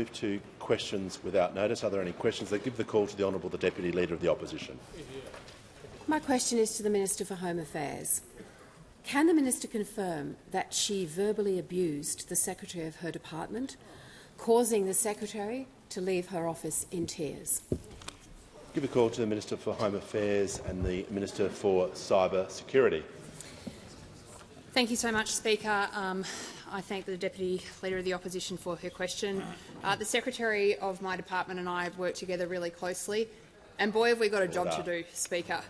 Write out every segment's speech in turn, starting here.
Move to questions without notice. Are there any questions? I give the call to the Honourable the Deputy Leader of the Opposition. My question is to the Minister for Home Affairs. Can the Minister confirm that she verbally abused the Secretary of her department, causing the Secretary to leave her office in tears? Give a call to the Minister for Home Affairs and the Minister for Cyber Security. Thank you so much, Speaker. I thank the Deputy Leader of the Opposition for her question. The Secretary of my department and I have worked together really closely, and boy have we got a job to do, Speaker,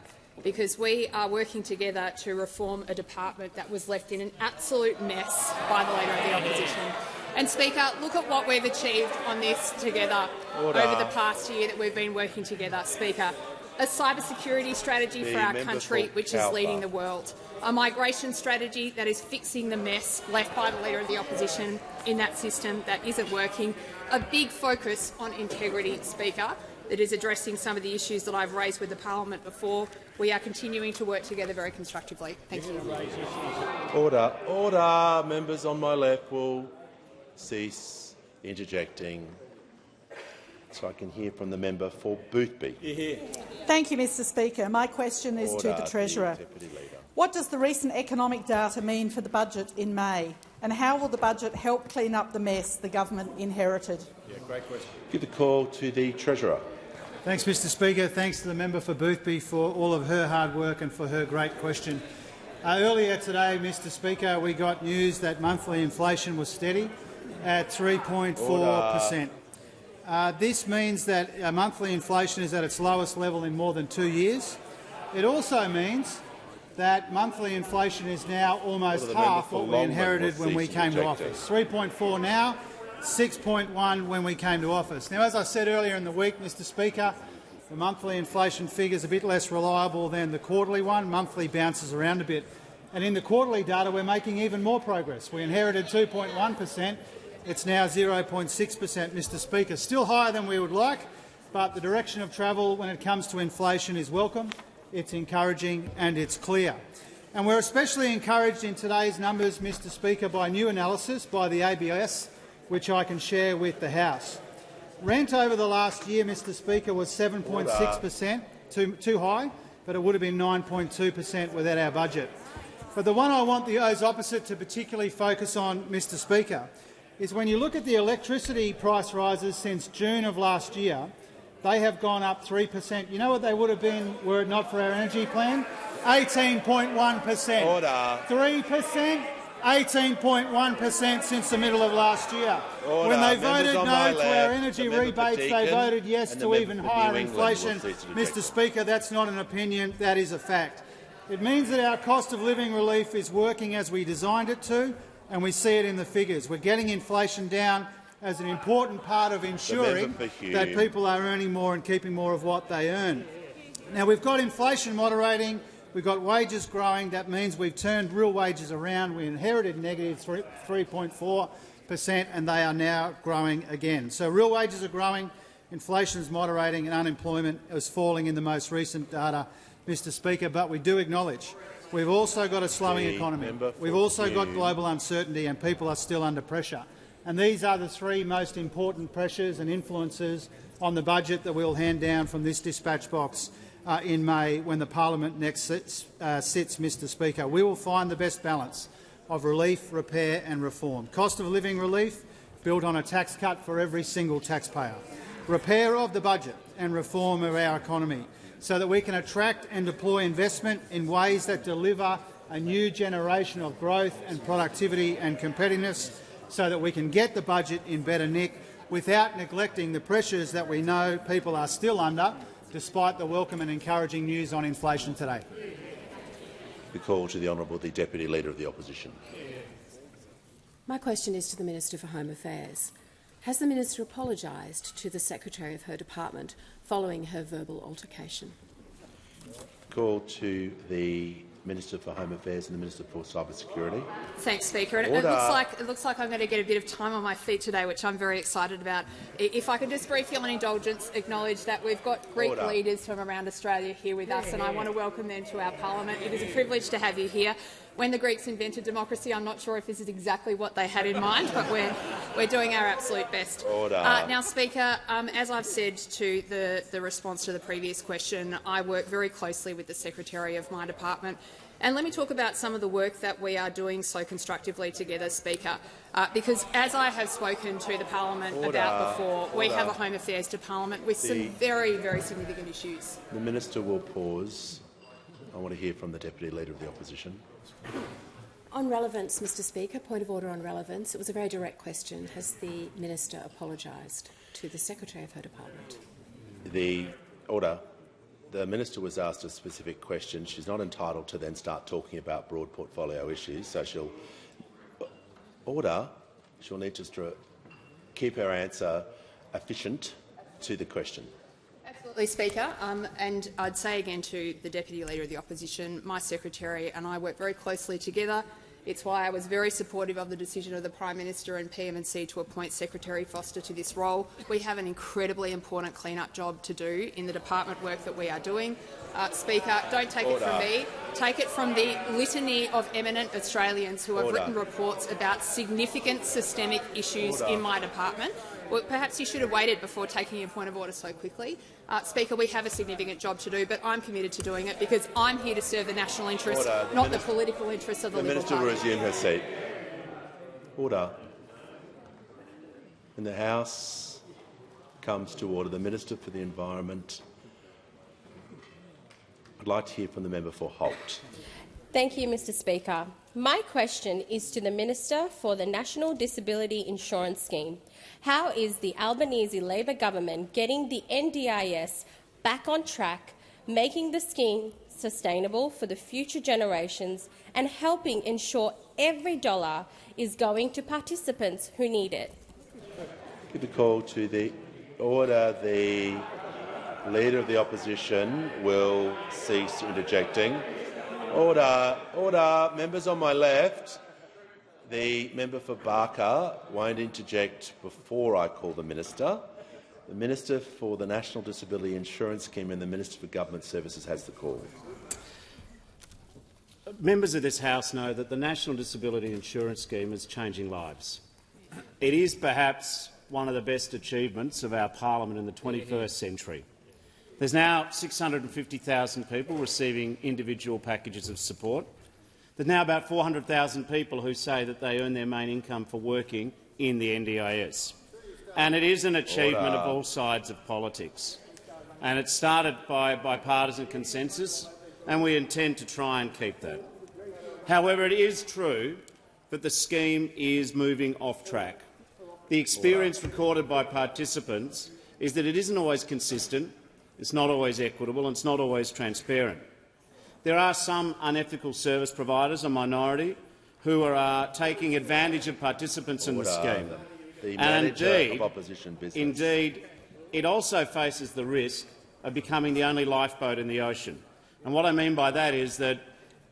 because we are working together to reform a department that was left in an absolute mess by the Leader of the Opposition. And, Speaker, look at what we've achieved on this together over the past year that we've been working together, Speaker. A cybersecurity strategy for our country which is leading the world. A migration strategy that is fixing the mess left by the Leader of the Opposition in that system that isn't working. A big focus on integrity, Speaker, that is addressing some of the issues that I've raised with the Parliament before. We are continuing to work together very constructively. Thank you. Order. Order. Members on my left will cease interjecting so I can hear from the member for Boothby. Thank you, Mr Speaker. My question is to the Treasurer. What does the recent economic data mean for the budget in May, and how will the budget help clean up the mess the government inherited? Great question. Give the call to the Treasurer. Thanks, Mr Speaker. Thanks to the member for Boothby for all of her hard work and for her great question. Earlier today, Mr Speaker, we got news that monthly inflation was steady at 3.4%. This means that monthly inflation is at its lowest level in more than 2 years. It also means that monthly inflation is now almost half what we inherited when we came to office. 3.4 now, 6.1 when we came to office. Now, as I said earlier in the week, Mr Speaker, the monthly inflation figure is a bit less reliable than the quarterly one. Monthly bounces around a bit. And in the quarterly data, we're making even more progress. We inherited 2.1%. It's now 0.6%, Mr Speaker. Still higher than we would like, but the direction of travel when it comes to inflation is welcome, it's encouraging and it's clear. And we're especially encouraged in today's numbers, Mr Speaker, by new analysis by the ABS, which I can share with the House. Rent over the last year, Mr Speaker, was 7.6%, too high, but it would have been 9.2% without our budget. But the one I want those opposite to particularly focus on, Mr Speaker, is when you look at the electricity price rises since June of last year, they have gone up 3%. You know what they would have been were it not for our energy plan? 18.1%. Order. 3%, 18.1% since the middle of last year. Order. When they voted no to our left, energy rebates, they voted yes to even higher inflation. Mr Speaker, that's not an opinion, that is a fact. It means that our cost of living relief is working as we designed it to, and we see it in the figures. We're getting inflation down as an important part of ensuring that people are earning more and keeping more of what they earn. Now, we've got inflation moderating, we've got wages growing. That means we've turned real wages around. We inherited negative 3.4%, and they are now growing again. So real wages are growing, inflation is moderating, and unemployment is falling in the most recent data, Mr Speaker. But we do acknowledge we've also got a slowing economy. We've also got global uncertainty, and people are still under pressure. And these are the three most important pressures and influences on the budget that we'll hand down from this dispatch box in May when the Parliament next sits, Mr Speaker. We will find the best balance of relief, repair and reform. Cost of living relief built on a tax cut for every single taxpayer. Repair of the budget and reform of our economy so that we can attract and deploy investment in ways that deliver a new generation of growth and productivity and competitiveness, so that we can get the budget in better nick without neglecting the pressures that we know people are still under, despite the welcome and encouraging news on inflation today. The call to the Honourable the Deputy Leader of the Opposition. My question is to the Minister for Home Affairs. Has the Minister apologised to the Secretary of her department following her verbal altercation? Call to the Minister for Home Affairs and the Minister for Cyber Security. Thanks, Speaker. And it looks like I'm going to get a bit of time on my feet today, which I'm very excited about. If I could just briefly, on indulgence, acknowledge that we've got Greek leaders from around Australia here with us, and I want to welcome them to our Parliament. It is a privilege to have you here. when the Greeks invented democracy. I'm not sure if this is exactly what they had in mind, but we're doing our absolute best. Now, Speaker, as I've said to the response to the previous question, I work very closely with the Secretary of my department. And let me talk about some of the work that we are doing so constructively together, Speaker, because as I have spoken to the Parliament about before, we have a Home Affairs Department with some very, very significant issues. The Minister will pause. I want to hear from the Deputy Leader of the Opposition. On relevance, Mr Speaker, point of order on relevance. It was a very direct question. Has the Minister apologised to the Secretary of her department? The Minister was asked a specific question. She's not entitled to then start talking about broad portfolio issues, so she'll need to keep her answer efficient to the question. Absolutely, Speaker. And I'd say again to the Deputy Leader of the Opposition, my Secretary and I work very closely together. It's why I was very supportive of the decision of the Prime Minister and PM&C to appoint Secretary Foster to this role. We have an incredibly important clean-up job to do in the department work that we are doing. Speaker, don't take it from me. Take it from the litany of eminent Australians who have written reports about significant systemic issues in my department. Well, perhaps you should have waited before taking your point of order so quickly. Speaker, we have a significant job to do, but I'm committed to doing it because I'm here to serve the national interest, not the political interests of the Liberal Party. The Minister will resume her seat. Order. And the House comes to order. The Minister for the Environment. I'd like to hear from the member for Holt. Thank you, Mr Speaker. My question is to the Minister for the National Disability Insurance Scheme. How is the Albanese Labor government getting the NDIS back on track, making the scheme sustainable for the future generations and helping ensure every dollar is going to participants who need it? Give the call to the order. The Leader of the Opposition will cease interjecting. Order. Order. Members on my left. The member for Barker won't interject before I call the Minister. The Minister for the National Disability Insurance Scheme and the Minister for Government Services has the call. Members of this House know that the National Disability Insurance Scheme is changing lives. It is perhaps one of the best achievements of our parliament in the 21st century. There's now 650,000 people receiving individual packages of support. There's now about 400,000 people who say that they earn their main income for working in the NDIS. And it is an achievement of all sides of politics. And it started by bipartisan consensus, and we intend to try and keep that. However, it is true that the scheme is moving off track. The experience recorded by participants is that it isn't always consistent, it's not always equitable and it's not always transparent. There are some unethical service providers, a minority, who are taking advantage of participants in the scheme. Indeed, it also faces the risk of becoming the only lifeboat in the ocean. And what I mean by that is that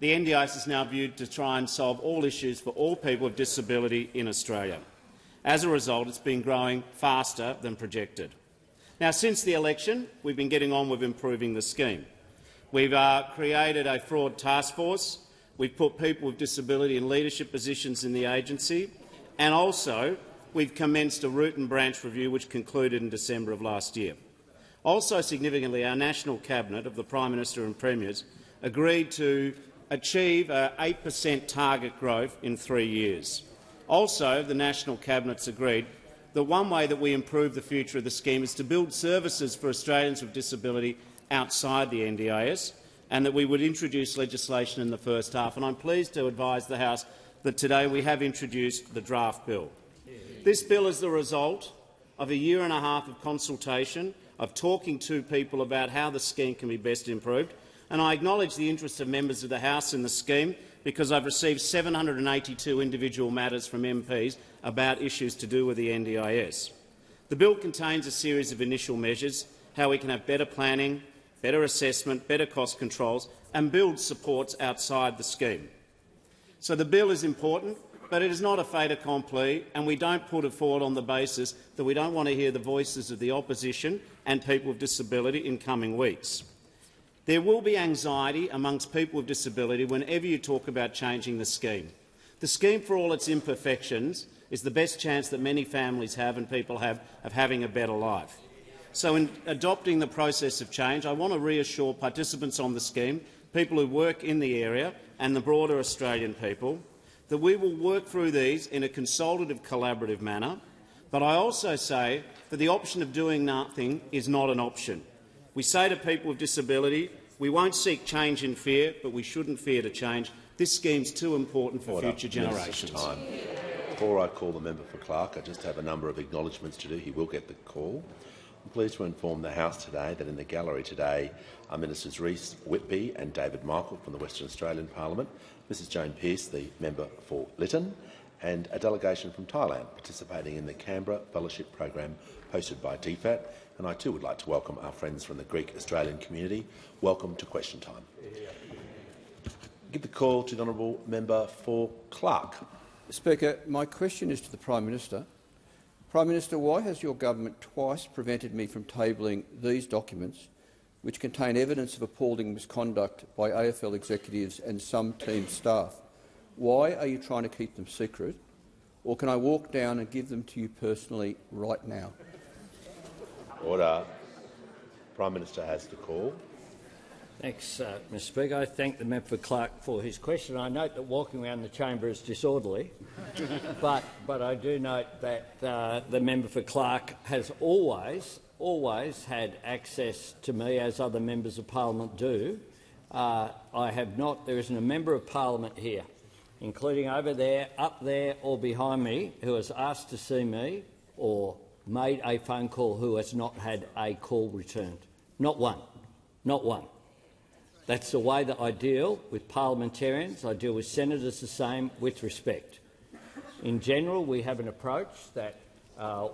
the NDIS is now viewed to try and solve all issues for all people with disability in Australia. As a result, it's been growing faster than projected. Now, since the election, we've been getting on with improving the scheme. We've created a fraud task force. We've put people with disability in leadership positions in the agency, and also we've commenced a root and branch review which concluded in December of last year. Also significantly, our National Cabinet of the Prime Minister and Premiers agreed to achieve an 8% target growth in 3 years. Also, the National Cabinet's agreed that one way that we improve the future of the scheme is to build services for Australians with disability outside the NDIS, and that we would introduce legislation in the first half. And I'm pleased to advise the House that today we have introduced the draft bill. This bill is the result of a year and a half of consultation, of talking to people about how the scheme can be best improved, and I acknowledge the interest of members of the House in the scheme because I've received 782 individual matters from MPs about issues to do with the NDIS. The bill contains a series of initial measures, how we can have better planning, better assessment, better cost controls and build supports outside the scheme. So the bill is important, but it is not a fait accompli, and we don't put it forward on the basis that we don't want to hear the voices of the opposition and people with disability in coming weeks. There will be anxiety amongst people with disability whenever you talk about changing the scheme. The scheme, for all its imperfections, is the best chance that many families have and people have of having a better life. So in adopting the process of change, I want to reassure participants on the scheme, people who work in the area and the broader Australian people, that we will work through these in a consultative, collaborative manner. But I also say that the option of doing nothing is not an option. We say to people with disability, we won't seek change in fear, but we shouldn't fear to change. This scheme is too important for future generations. Before I call the member for Clark, I just have a number of acknowledgements to do. He will get the call. I'm pleased to inform the House today that in the gallery today are Ministers Reece Whitby and David Michael from the Western Australian Parliament, Mrs Jane Pearce, the member for Lytton, and a delegation from Thailand participating in the Canberra Fellowship Program hosted by DFAT. And I too would like to welcome our friends from the Greek Australian community. Welcome to Question Time. Give the call to the honourable member for Clark. Speaker, my question is to the Prime Minister. Prime Minister, why has your government twice prevented me from tabling these documents, which contain evidence of appalling misconduct by AFL executives and some team staff? Why are you trying to keep them secret? Or can I walk down and give them to you personally right now? Order. Prime Minister has the call. Thanks, Mr Speaker. I thank the member for Clark for his question. I note that walking around the chamber is disorderly, but I do note that the member for Clark has always had access to me, as other members of parliament do. I have not. There isn't a member of parliament here, including over there, up there, or behind me, who has asked to see me or made a phone call who has not had a call returned. Not one. Not one. That's the way that I deal with parliamentarians. I deal with senators the same, with respect. In general, we have an approach that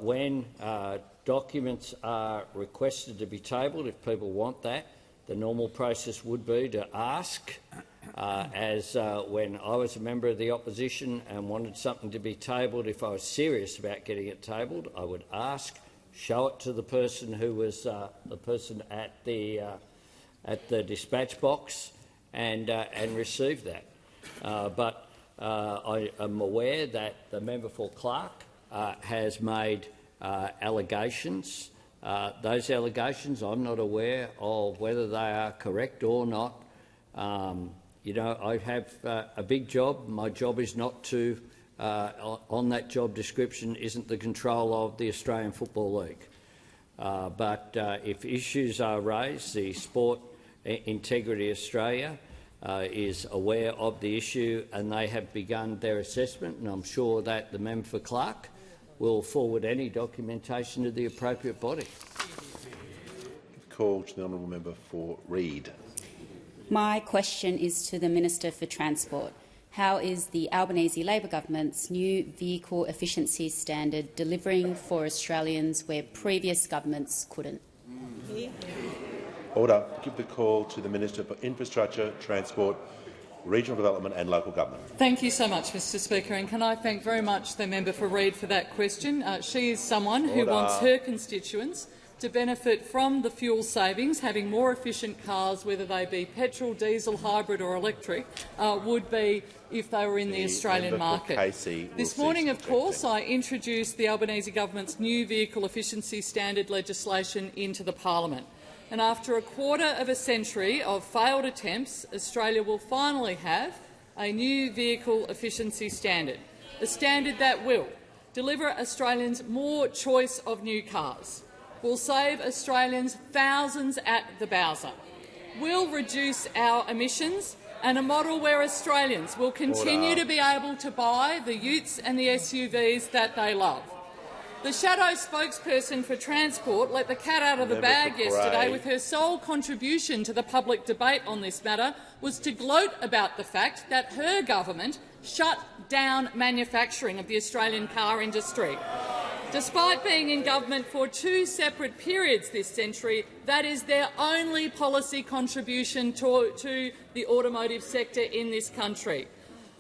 when documents are requested to be tabled, if people want that, the normal process would be to ask, as when I was a member of the opposition and wanted something to be tabled, if I was serious about getting it tabled, I would ask, show it to the person who was the person at the dispatch box and receive that. But I am aware that the member for Clark has made allegations. Those allegations, I'm not aware of whether they are correct or not. You know, I have a big job. My job is not to, on that job description, isn't the control of the Australian Football League. But if issues are raised, the Sport Integrity Australia is aware of the issue and they have begun their assessment, and I'm sure that the member for Clark will forward any documentation to the appropriate body. Call to the honourable member for Reid. My question is to the Minister for Transport. How is the Albanese Labor government's new vehicle efficiency standard delivering for Australians where previous governments couldn't? Order. Give the call to the Minister for Infrastructure, Transport, Regional Development and Local Government. Thank you so much, Mr Speaker, and can I thank very much the member for Reid for that question. She is someone who wants her constituents to benefit from the fuel savings. Having more efficient cars, whether they be petrol, diesel, hybrid or electric, would be if they were in the Australian market. This morning, of course, I introduced the Albanese government's new vehicle efficiency standard legislation into the parliament. And after a quarter of a century of failed attempts, Australia will finally have a new vehicle efficiency standard, a standard that will deliver Australians more choice of new cars, will save Australians thousands at the Bowser, will reduce our emissions, and a model where Australians will continue to be able to buy the utes and the SUVs that they love. The shadow spokesperson for Transport let the cat out of the bag yesterday with her sole contribution to the public debate on this matter was to gloat about the fact that her government shut down manufacturing of the Australian car industry. Despite being in government for 2 separate periods this century, that is their only policy contribution to the automotive sector in this country.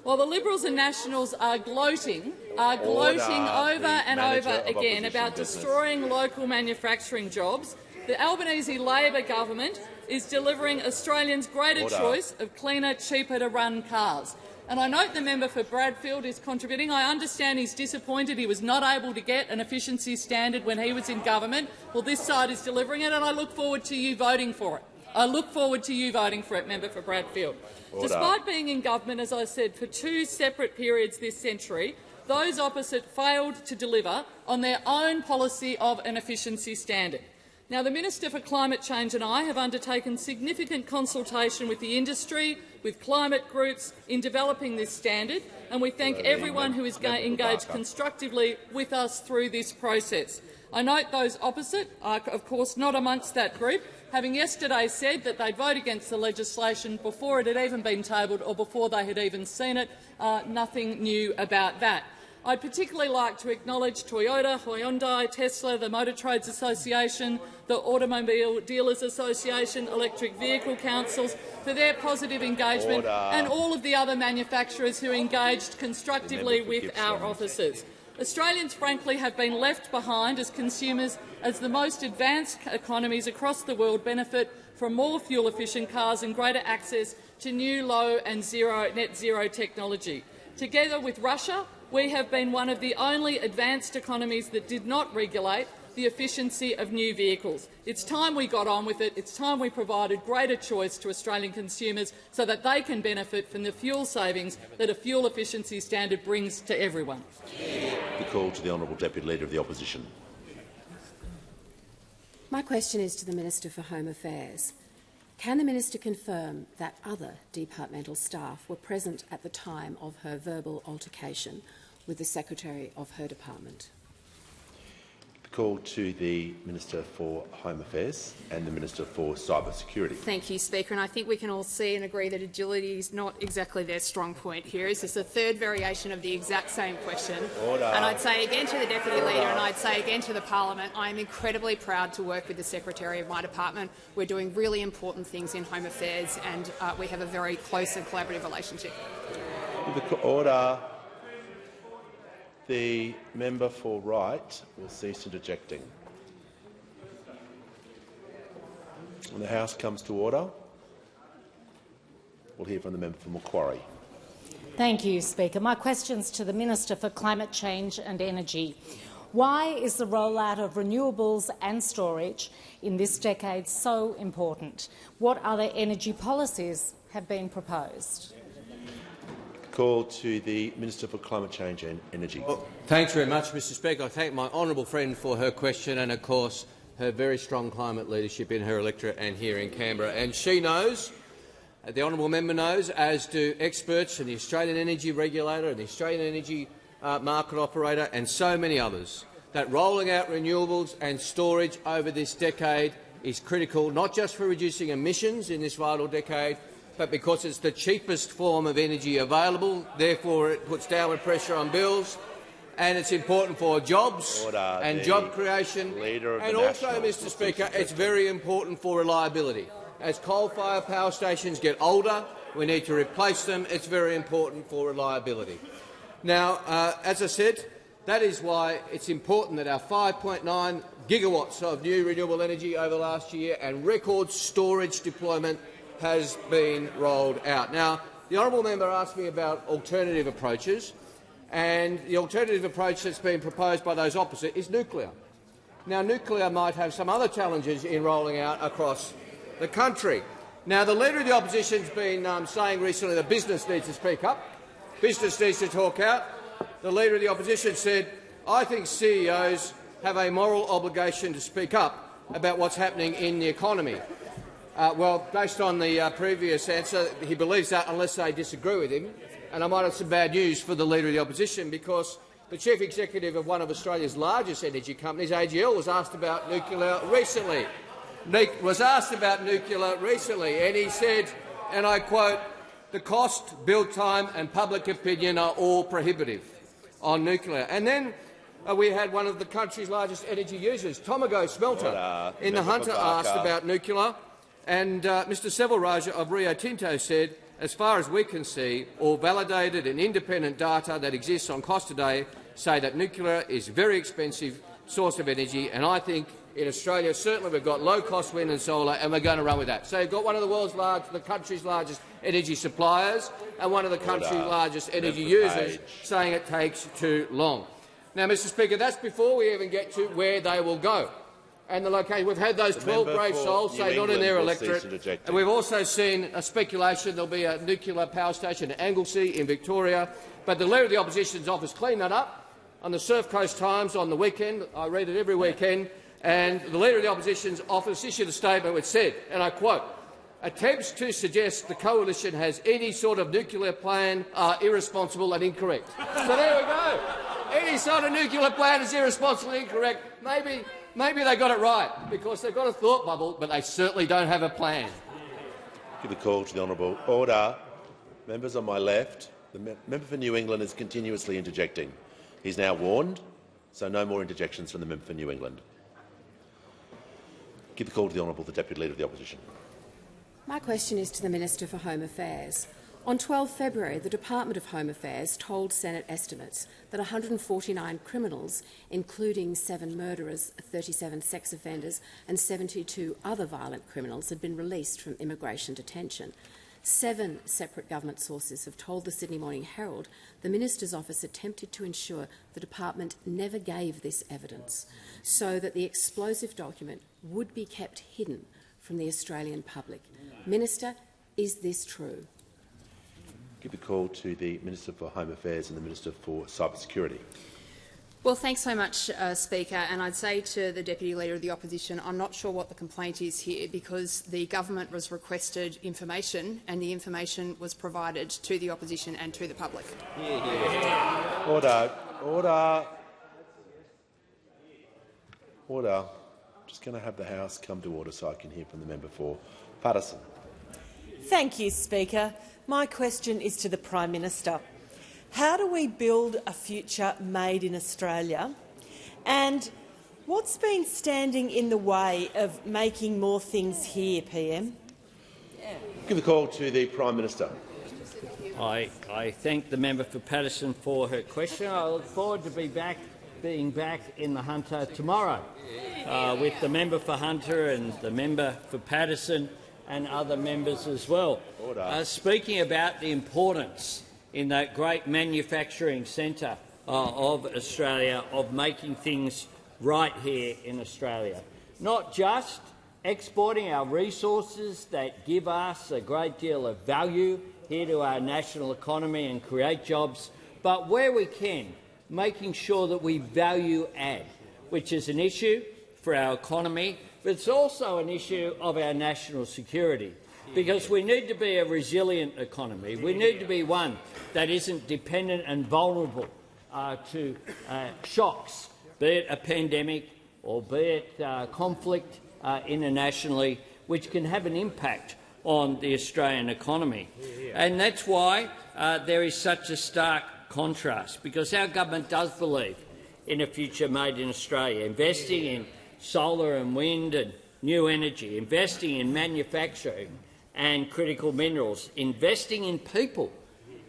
While the Liberals and Nationals are gloating over and over again about destroying local manufacturing jobs, The Albanese Labor government is delivering Australians greater choice of cleaner, cheaper-to-run cars. And I note the member for Bradfield is contributing. I understand he's disappointed he was not able to get an efficiency standard when he was in government. Well, this side is delivering it, and I look forward to you voting for it. I look forward to you voting for it, member for Bradfield. Order. Despite being in government, as I said, for 2 separate periods this century, those opposite failed to deliver on their own policy of an efficiency standard. Now, the Minister for Climate Change and I have undertaken significant consultation with the industry, with climate groups in developing this standard, and we thank everyone who is engaged constructively with us through this process. I note those opposite are, of course, not amongst that group, having yesterday said that they'd vote against the legislation before it had even been tabled or before they had even seen it. Nothing new about that. I'd particularly like to acknowledge Toyota, Hyundai, Tesla, the Motor Trades Association, the Automobile Dealers Association, electric vehicle councils for their positive engagement, and all of the other manufacturers who engaged constructively with our officers. Australians, frankly, have been left behind as consumers as the most advanced economies across the world benefit from more fuel-efficient cars and greater access to new low and net zero technology. Together with Russia, we have been one of the only advanced economies that did not regulate the efficiency of new vehicles. It's time we got on with it. It's time we provided greater choice to Australian consumers so that they can benefit from the fuel savings that a fuel efficiency standard brings to everyone. The call to the Honourable Deputy Leader of the Opposition. My question is to the Minister for Home Affairs. Can the Minister confirm that other departmental staff were present at the time of her verbal altercation with the Secretary of her department? The call to the Minister for Home Affairs and the Minister for Cyber Security. Thank you, Speaker. And I think we can all see and agree that agility is not exactly their strong point here. This is the third variation of the exact same question. Order. And I'd say again to the Deputy Leader and I'd say again to the Parliament, I am incredibly proud to work with the Secretary of my department. We're doing really important things in Home Affairs and we have a very close and collaborative relationship. Order. The member for Wright will cease interjecting. When the House comes to order, we'll hear from the member for Macquarie. Thank you, Speaker. My question's to the Minister for Climate Change and Energy. Why is the rollout of renewables and storage in this decade so important? What other energy policies have been proposed? Call to the Minister for Climate Change and Energy. Well, thanks very much, Mr Speaker. I thank my honourable friend for her question and, of course, her very strong climate leadership in her electorate and here in Canberra. And she knows, the honourable member knows, as do experts and the Australian Energy Regulator and the Australian Energy Market Operator and so many others, that rolling out renewables and storage over this decade is critical, not just for reducing emissions in this vital decade, but because it's the cheapest form of energy available, therefore it puts downward pressure on bills, and it's important for jobs and job creation. And also, Mr Speaker, it's very important for reliability. As coal-fired power stations get older, we need to replace them. It's very important for reliability. Now, as I said, that is why it's important that our 5.9 gigawatts of new renewable energy over the last year and record storage deployment has been rolled out. Now, the honourable member asked me about alternative approaches, and the alternative approach that's been proposed by those opposite is nuclear. Now, nuclear might have some other challenges in rolling out across the country. Now, the Leader of the Opposition has been saying recently that business needs to speak up, business needs to talk out. The Leader of the Opposition said, I think CEOs have a moral obligation to speak up about what's happening in the economy. Well, based on the previous answer, he believes that unless they disagree with him. And I might have some bad news for the Leader of the Opposition, because the Chief Executive of one of Australia's largest energy companies, AGL, was asked about nuclear recently. And he said, and I quote, "The cost, build time and public opinion are all prohibitive on nuclear." And then we had one of the country's largest energy users, Tomago Smelter, in the Hunter, asked about nuclear. And Mr Sevelraja of Rio Tinto said, as far as we can see, all validated and independent data that exists on cost today say that nuclear is a very expensive source of energy, and I think in Australia. Certainly we've got low-cost wind and solar, and we're going to run with that. So you've got one of the country's largest energy suppliers and one of the country's largest energy users saying it takes too long. Now, Mr Speaker, that's before we even get to where they will go. And the location. We've had those 12 brave souls say not in their electorate, and we've also seen a speculation there'll be a nuclear power station at Anglesey in Victoria. But the Leader of the Opposition's office cleaned that up on the Surf Coast Times on the weekend. I read it every weekend, and the Leader of the Opposition's office issued a statement which said, and I quote, "Attempts to suggest the coalition has any sort of nuclear plan are irresponsible and incorrect." So there we go. Any sort of nuclear plan is irresponsible and incorrect. Maybe they got it right, because they've got a thought bubble, but they certainly don't have a plan. Give the call to the honourable. Order. Members on my left. The member for New England is continuously interjecting. He's now warned, so no more interjections from the member for New England. Give the call to the honourable, the Deputy Leader of the Opposition. My question is to the Minister for Home Affairs. On 12 February, the Department of Home Affairs told Senate estimates that 149 criminals, including 7 murderers, 37 sex offenders and 72 other violent criminals, had been released from immigration detention. 7 separate government sources have told the Sydney Morning Herald the Minister's office attempted to ensure the department never gave this evidence so that the explosive document would be kept hidden from the Australian public. Minister, is this true? Give the call to the Minister for Home Affairs and the Minister for Cybersecurity. Well, thanks so much, Speaker. And I'd say to the Deputy Leader of the Opposition, I'm not sure what the complaint is here, because the government was requested information and the information was provided to the Opposition and to the public. Order. Order. Order. I'm just going to have the House come to order so I can hear from the member for Patterson. Thank you, Speaker. My question is to the Prime Minister. How do we build a future made in Australia? And what's been standing in the way of making more things here, PM? Give the call to the Prime Minister. I thank the member for Patterson for her question. I look forward to being back in the Hunter tomorrow with the member for Hunter and the member for Patterson and other members as well. Speaking about the importance in that great manufacturing centre of Australia of making things right here in Australia. Not just exporting our resources that give us a great deal of value here to our national economy and create jobs, but where we can, making sure that we value add, which is an issue for our economy, but it's also an issue of our national security, because we need to be a resilient economy. We need to be one that isn't dependent and vulnerable to shocks, be it a pandemic or be it conflict internationally, which can have an impact on the Australian economy. And that's why there is such a stark contrast, because our government does believe in a future made in Australia, investing in solar and wind and new energy, investing in manufacturing and critical minerals, investing in people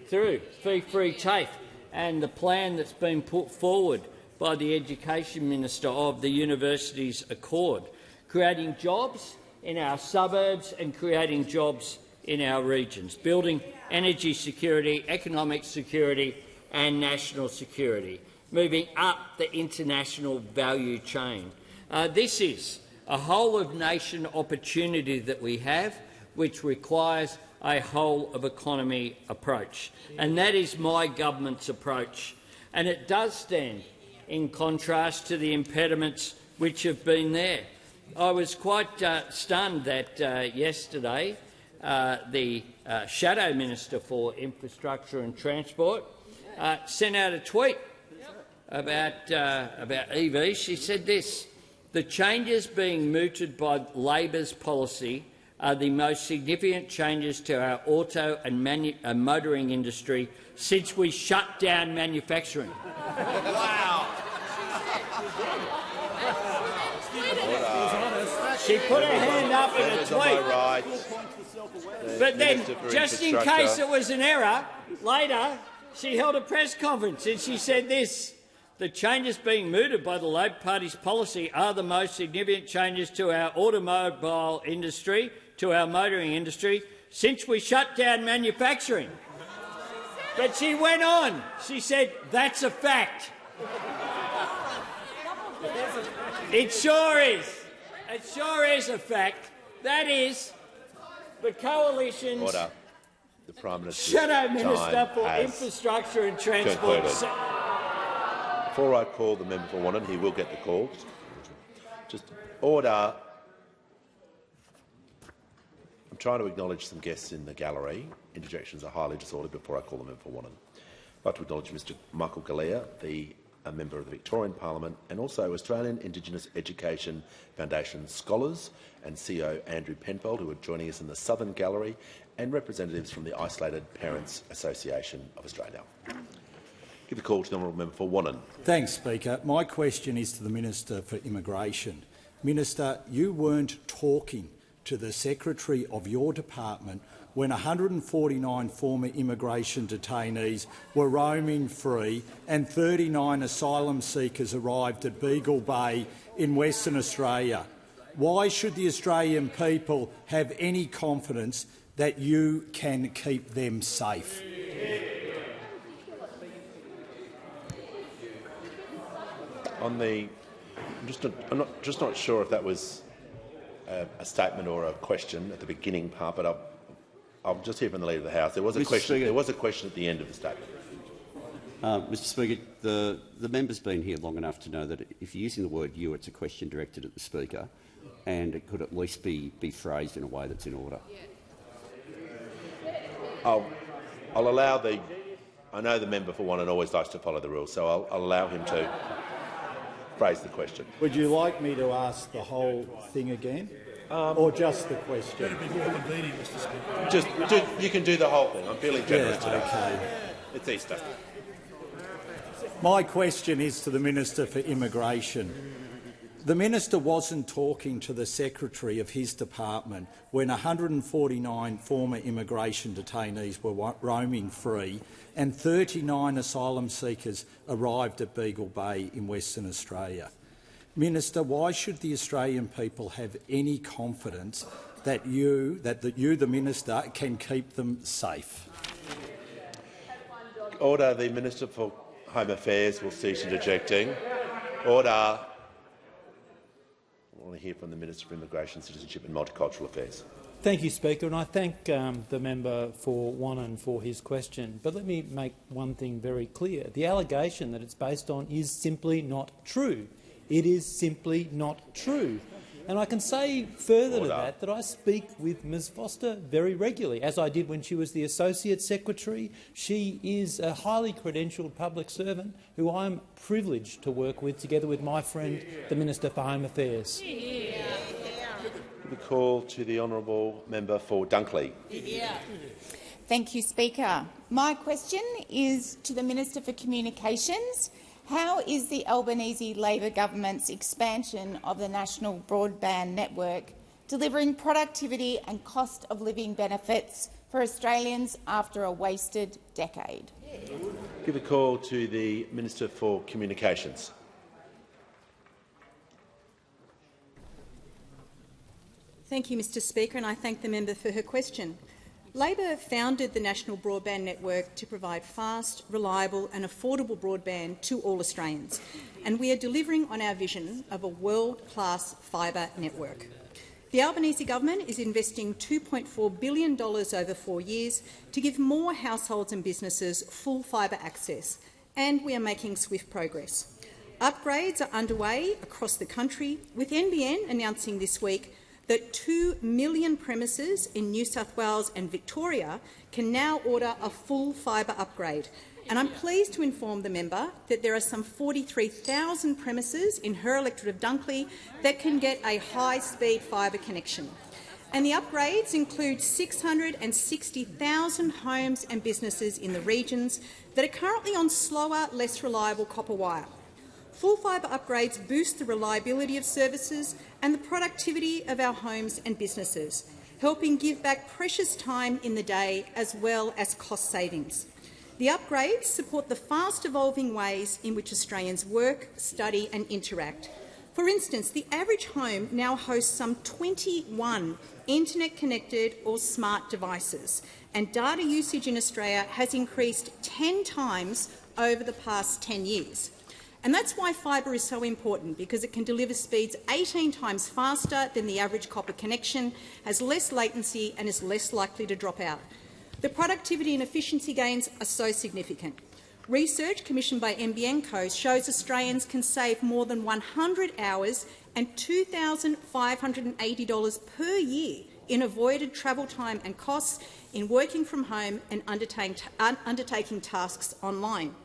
through fee-free TAFE and the plan that's been put forward by the Education Minister of the Universities Accord, creating jobs in our suburbs and creating jobs in our regions, building energy security, economic security and national security, moving up the international value chain. This is a whole-of-nation opportunity that we have, which requires a whole-of-economy approach. And that is my government's approach. And it does stand in contrast to the impediments which have been there. I was quite stunned that yesterday the Shadow Minister for Infrastructure and Transport sent out a tweet about EVs. She said this: "The changes being mooted by Labor's policy are the most significant changes to our auto and motoring industry since we shut down manufacturing." Wow! She put her hand up in a tweet. But then, just in case it was an error, later she held a press conference and she said this: The changes being mooted by the Labor Party's policy are the most significant changes to our automobile industry, to our motoring industry, since we shut down manufacturing. But she went on. She said, that's a fact. It sure is. It sure is a fact. That is the coalition's... Order. The Prime Minister's Shadow Minister for has Infrastructure and Transport. concluded. Before I call the member for Wannon, he will get the call. Just order. I'm trying to acknowledge some guests in the gallery. Interjections are highly disorderly before I call the member for Wannon. I'd like to acknowledge Mr Michael Galea, a member of the Victorian Parliament, and also Australian Indigenous Education Foundation scholars and CEO Andrew Penfold, who are joining us in the Southern Gallery, and representatives from the Isolated Parents Association of Australia. Give the call to the honourable member for Wannon. Thanks, Speaker. My question is to the Minister for Immigration. Minister, you weren't talking to the Secretary of your department when 149 former immigration detainees were roaming free and 39 asylum seekers arrived at Beagle Bay in Western Australia. Why should the Australian people have any confidence that you can keep them safe? I'm just not sure if that was a statement or a question at the beginning part, but I'll just hear from the Leader of the House. There was a question. There was a question at the end of the statement. Mr Speaker, the member's been here long enough to know that if you're using the word "you," it's a question directed at the Speaker, and it could at least be phrased in a way that's in order. I'll allow the. I know the member for Wannon always likes to follow the rules, so I'll allow him to phrase the question. Would you like me to ask the whole thing again, or just the question? You can do the whole thing. I'm feeling generous today. Okay. It's Easter. My question is to the Minister for Immigration. The Minister wasn't talking to the Secretary of his department when 149 former immigration detainees were roaming free and 39 asylum seekers arrived at Beagle Bay in Western Australia. Minister, why should the Australian people have any confidence that you, the Minister, can keep them safe? Order. The Minister for Home Affairs will cease interjecting. Order. I want to hear from the Minister for Immigration, Citizenship and Multicultural Affairs. Thank you, Speaker, and I thank the member for Wannon for his question. But let me make one thing very clear. The allegation that it's based on is simply not true. It is simply not true. And I can say further to that I speak with Ms Foster very regularly, as I did when she was the Associate Secretary. She is a highly credentialed public servant who I am privileged to work with, together with my friend, the Minister for Home Affairs. The call to the honourable member for Dunkley. Thank you, Speaker. My question is to the Minister for Communications. How is the Albanese Labor government's expansion of the national broadband network delivering productivity and cost of living benefits for Australians after a wasted decade? Give a call to the Minister for Communications. Thank you, Mr Speaker, and I thank the member for her question. Labor founded the National Broadband Network to provide fast, reliable and affordable broadband to all Australians, and we are delivering on our vision of a world-class fibre network. The Albanese government is investing $2.4 billion over 4 years to give more households and businesses full fibre access, and we are making swift progress. Upgrades are underway across the country, with NBN announcing this week that 2 million premises in New South Wales and Victoria can now order a full fibre upgrade. And I'm pleased to inform the member that there are some 43,000 premises in her electorate of Dunkley that can get a high-speed fibre connection. And the upgrades include 660,000 homes and businesses in the regions that are currently on slower, less reliable copper wire. Full fibre upgrades boost the reliability of services and the productivity of our homes and businesses, helping give back precious time in the day as well as cost savings. The upgrades support the fast-evolving ways in which Australians work, study and interact. For instance, the average home now hosts some 21 internet-connected or smart devices, and data usage in Australia has increased 10 times over the past 10 years. And that's why fibre is so important, because it can deliver speeds 18 times faster than the average copper connection, has less latency and is less likely to drop out. The productivity and efficiency gains are so significant. Research commissioned by NBN shows Australians can save more than 100 hours and $2,580 per year in avoided travel time and costs in working from home and undertaking tasks online.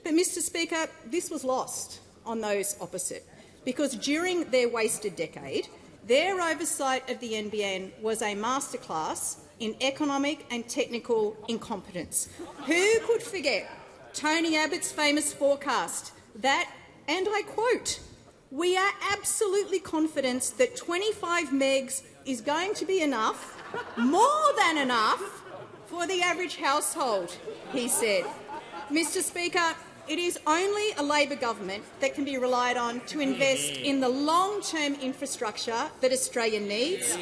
But, Mr Speaker, this was lost on those opposite, because during their wasted decade, their oversight of the NBN was a masterclass in economic and technical incompetence. Who could forget Tony Abbott's famous forecast that, and I quote, "We are absolutely confident that 25 megs is going to be enough, more than enough, for the average household," he said. Mr Speaker, it is only a Labor government that can be relied on to invest in the long-term infrastructure that Australia needs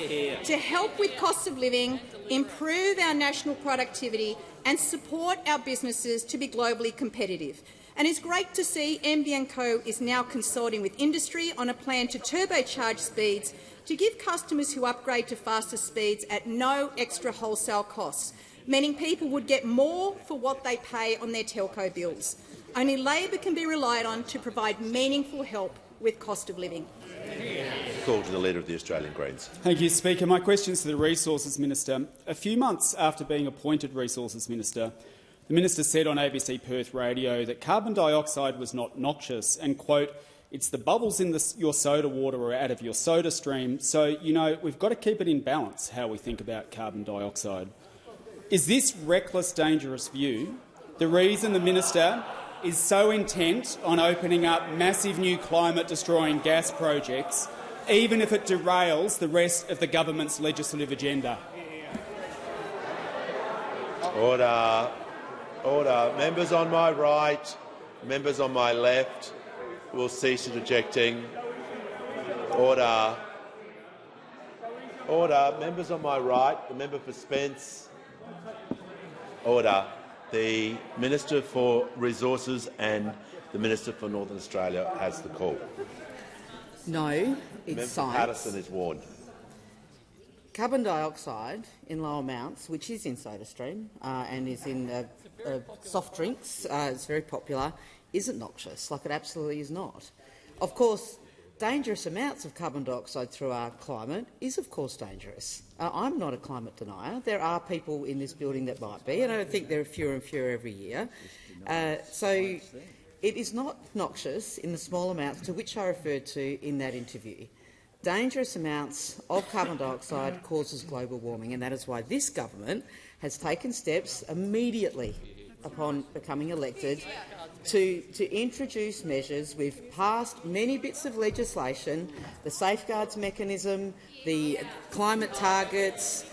to help with cost of living, improve our national productivity and support our businesses to be globally competitive. And it's great to see NBN Co is now consulting with industry on a plan to turbocharge speeds to give customers who upgrade to faster speeds at no extra wholesale costs, meaning people would get more for what they pay on their telco bills. Only Labor can be relied on to provide meaningful help with cost of living. Call to the Leader of the Australian Greens. Thank you, Speaker. My question is to the Resources Minister. A few months after being appointed Resources Minister, the Minister said on ABC Perth Radio that carbon dioxide was not noxious and, quote, "It's the bubbles in your soda water or out of your soda stream, so, you know, we've got to keep it in balance how we think about carbon dioxide." Is this reckless, dangerous view the reason the Minister is so intent on opening up massive new climate-destroying gas projects, even if it derails the rest of the government's legislative agenda? Order. Order. Members on my right, members on my left will cease interjecting. Order. Order. Members on my right, the member for Spence. Order. The Minister for Resources and the Minister for Northern Australia has the call. No, it's Member science. Patterson is warned. Carbon dioxide in low amounts, which is in SodaStream and is in soft drinks, it's very popular, isn't noxious. Like, it absolutely is not. Of course, dangerous amounts of carbon dioxide through our climate is, of course, dangerous. I'm not a climate denier. There are people in this building that might be, and I think there are fewer and fewer every year. So it is not noxious in the small amounts to which I referred to in that interview. Dangerous amounts of carbon dioxide causes global warming, and that is why this government has taken steps immediately upon becoming elected to introduce measures. We've passed many bits of legislation, the safeguards mechanism, the climate targets,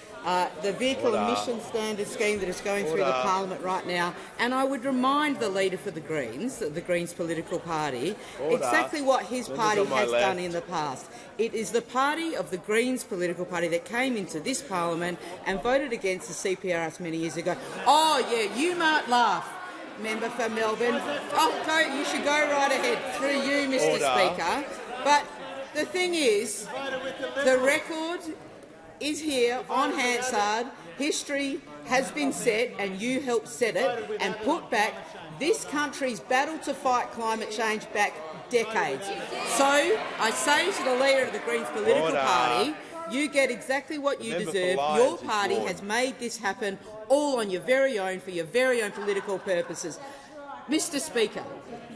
the vehicle emission standard scheme that is going through the parliament right now. And I would remind the Leader for the Greens, the Greens political party, exactly what his party has done in the past. It is the party of the Greens political party that came into this parliament and voted against the CPRS many years ago. Oh, yeah, you might laugh, member for Melbourne. Oh, you should go right ahead. Through you, Mr. Speaker. But the thing is, the record is here on Hansard. History has been set, and you helped set it and put back this country's battle to fight climate change back decades. So I say to the Leader of the Greens political party, you get exactly what you deserve. Your party has made this happen all on your very own, for your very own political purposes. Mr. Speaker,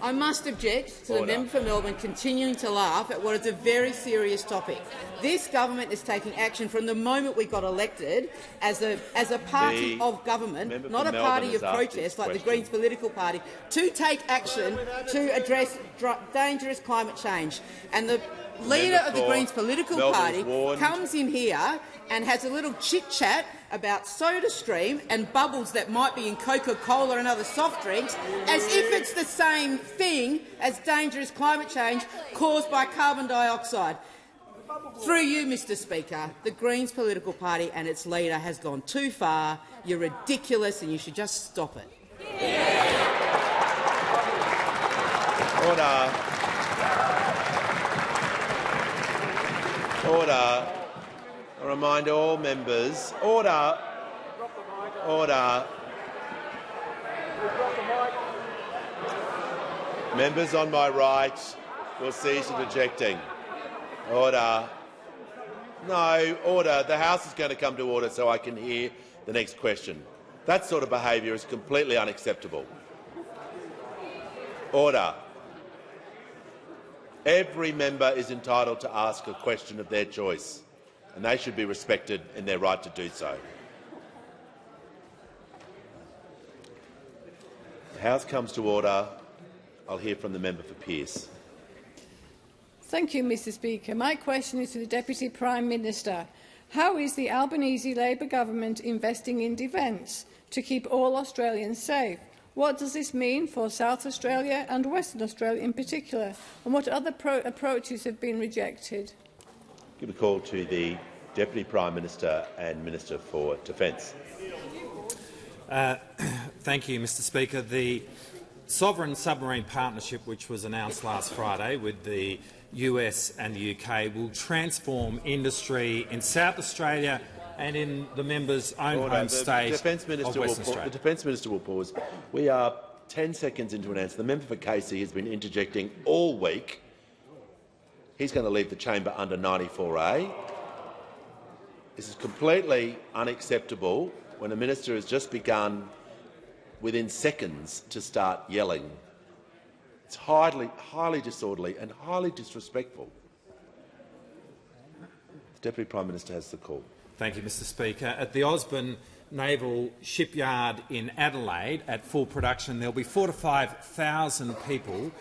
I must object to the member for Melbourne continuing to laugh at what is a very serious topic. This government is taking action from the moment we got elected as a party of government, not a party of protest like the Greens political party, to take action to address dangerous climate change. And the leader of the Greens political party comes in here and has a little chit-chat about SodaStream and bubbles that might be in Coca-Cola and other soft drinks, as if it's the same thing as dangerous climate change caused by carbon dioxide. Through you, Mr Speaker, the Greens political party and its leader has gone too far. You're ridiculous and you should just stop it. Order. Order. I remind all members. Order. Order. Members on my right will cease interjecting. Order. No, order. The House is going to come to order so I can hear the next question. That sort of behaviour is completely unacceptable. Order. Every member is entitled to ask a question of their choice, and they should be respected in their right to do so. The House comes to order. I'll hear from the member for Pearce. Thank you, Mr Speaker. My question is to the Deputy Prime Minister. How is the Albanese Labor government investing in defence to keep all Australians safe? What does this mean for South Australia and Western Australia in particular? And what other approaches have been rejected? Give a call to the Deputy Prime Minister and Minister for Defence. Thank you, Mr Speaker. The Sovereign Submarine Partnership, which was announced last Friday with the US and the UK, will transform industry in South Australia and in the member's own home state of Western Australia. The Defence Minister will pause. We are 10 seconds into an answer. The member for Casey has been interjecting all week. He's going to leave the chamber under 94A. This is completely unacceptable when a minister has just begun within seconds to start yelling. It's highly disorderly and highly disrespectful. The Deputy Prime Minister has the call. Thank you, Mr Speaker. At the Osborne Naval Shipyard in Adelaide, at full production, there will be 4,000 to 5,000 people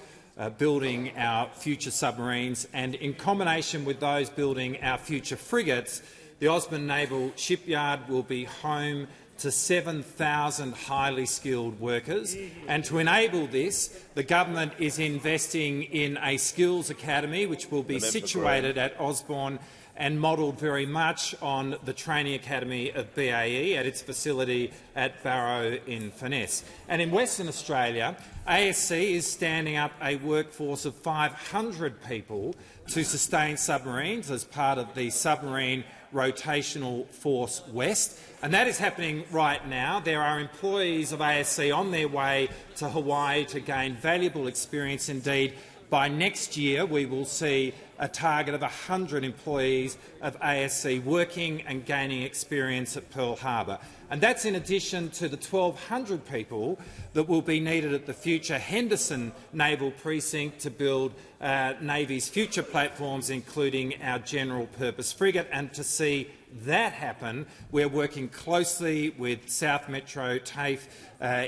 building our future submarines, and in combination with those building our future frigates, the Osborne Naval Shipyard will be home to 7,000 highly skilled workers. And to enable this, the government is investing in a skills academy which will be situated at Osborne and modelled very much on the training academy of BAE at its facility at Barrow in Furness. And in Western Australia, ASC is standing up a workforce of 500 people to sustain submarines as part of the Submarine Rotational Force West, and that is happening right now. There are employees of ASC on their way to Hawaii to gain valuable experience. Indeed, by next year we will see a target of 100 employees of ASC working and gaining experience at Pearl Harbor. And that's in addition to the 1,200 people that will be needed at the future Henderson Naval Precinct to build Navy's future platforms, including our general purpose frigate. And to see that happen, we're working closely with South Metro TAFE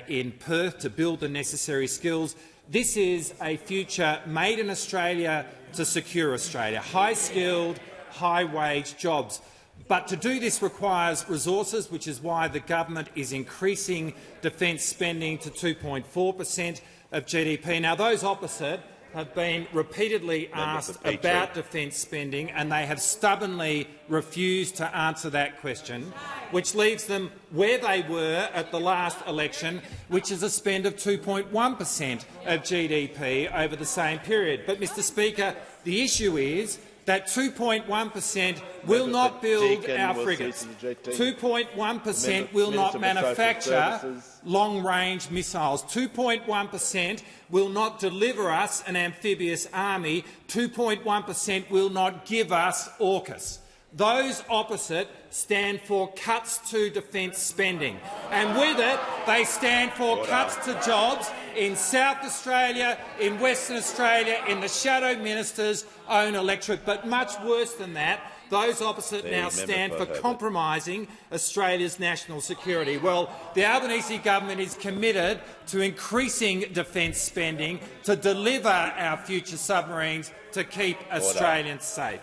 in Perth to build the necessary skills. This is a future made in Australia to secure Australia, high-skilled, high-wage jobs. But to do this requires resources, which is why the government is increasing defence spending to 2.4% of GDP. Now, those opposite have been repeatedly asked about defence spending, and they have stubbornly refused to answer that question, which leaves them where they were at the last election, which is a spend of 2.1% of GDP over the same period. But, Mr Speaker, the issue is that 2.1% will not build our frigates. 2.1% will not manufacture long-range missiles. 2.1% will not deliver us an amphibious army. 2.1% will not give us AUKUS. Those opposite stand for cuts to defence spending, and with it they stand for cuts to jobs in South Australia, in Western Australia, in the shadow minister's own electorate. But much worse than that, those opposite now stand for compromising Australia's national security. Well, the Albanese government is committed to increasing defence spending to deliver our future submarines to keep Australians safe.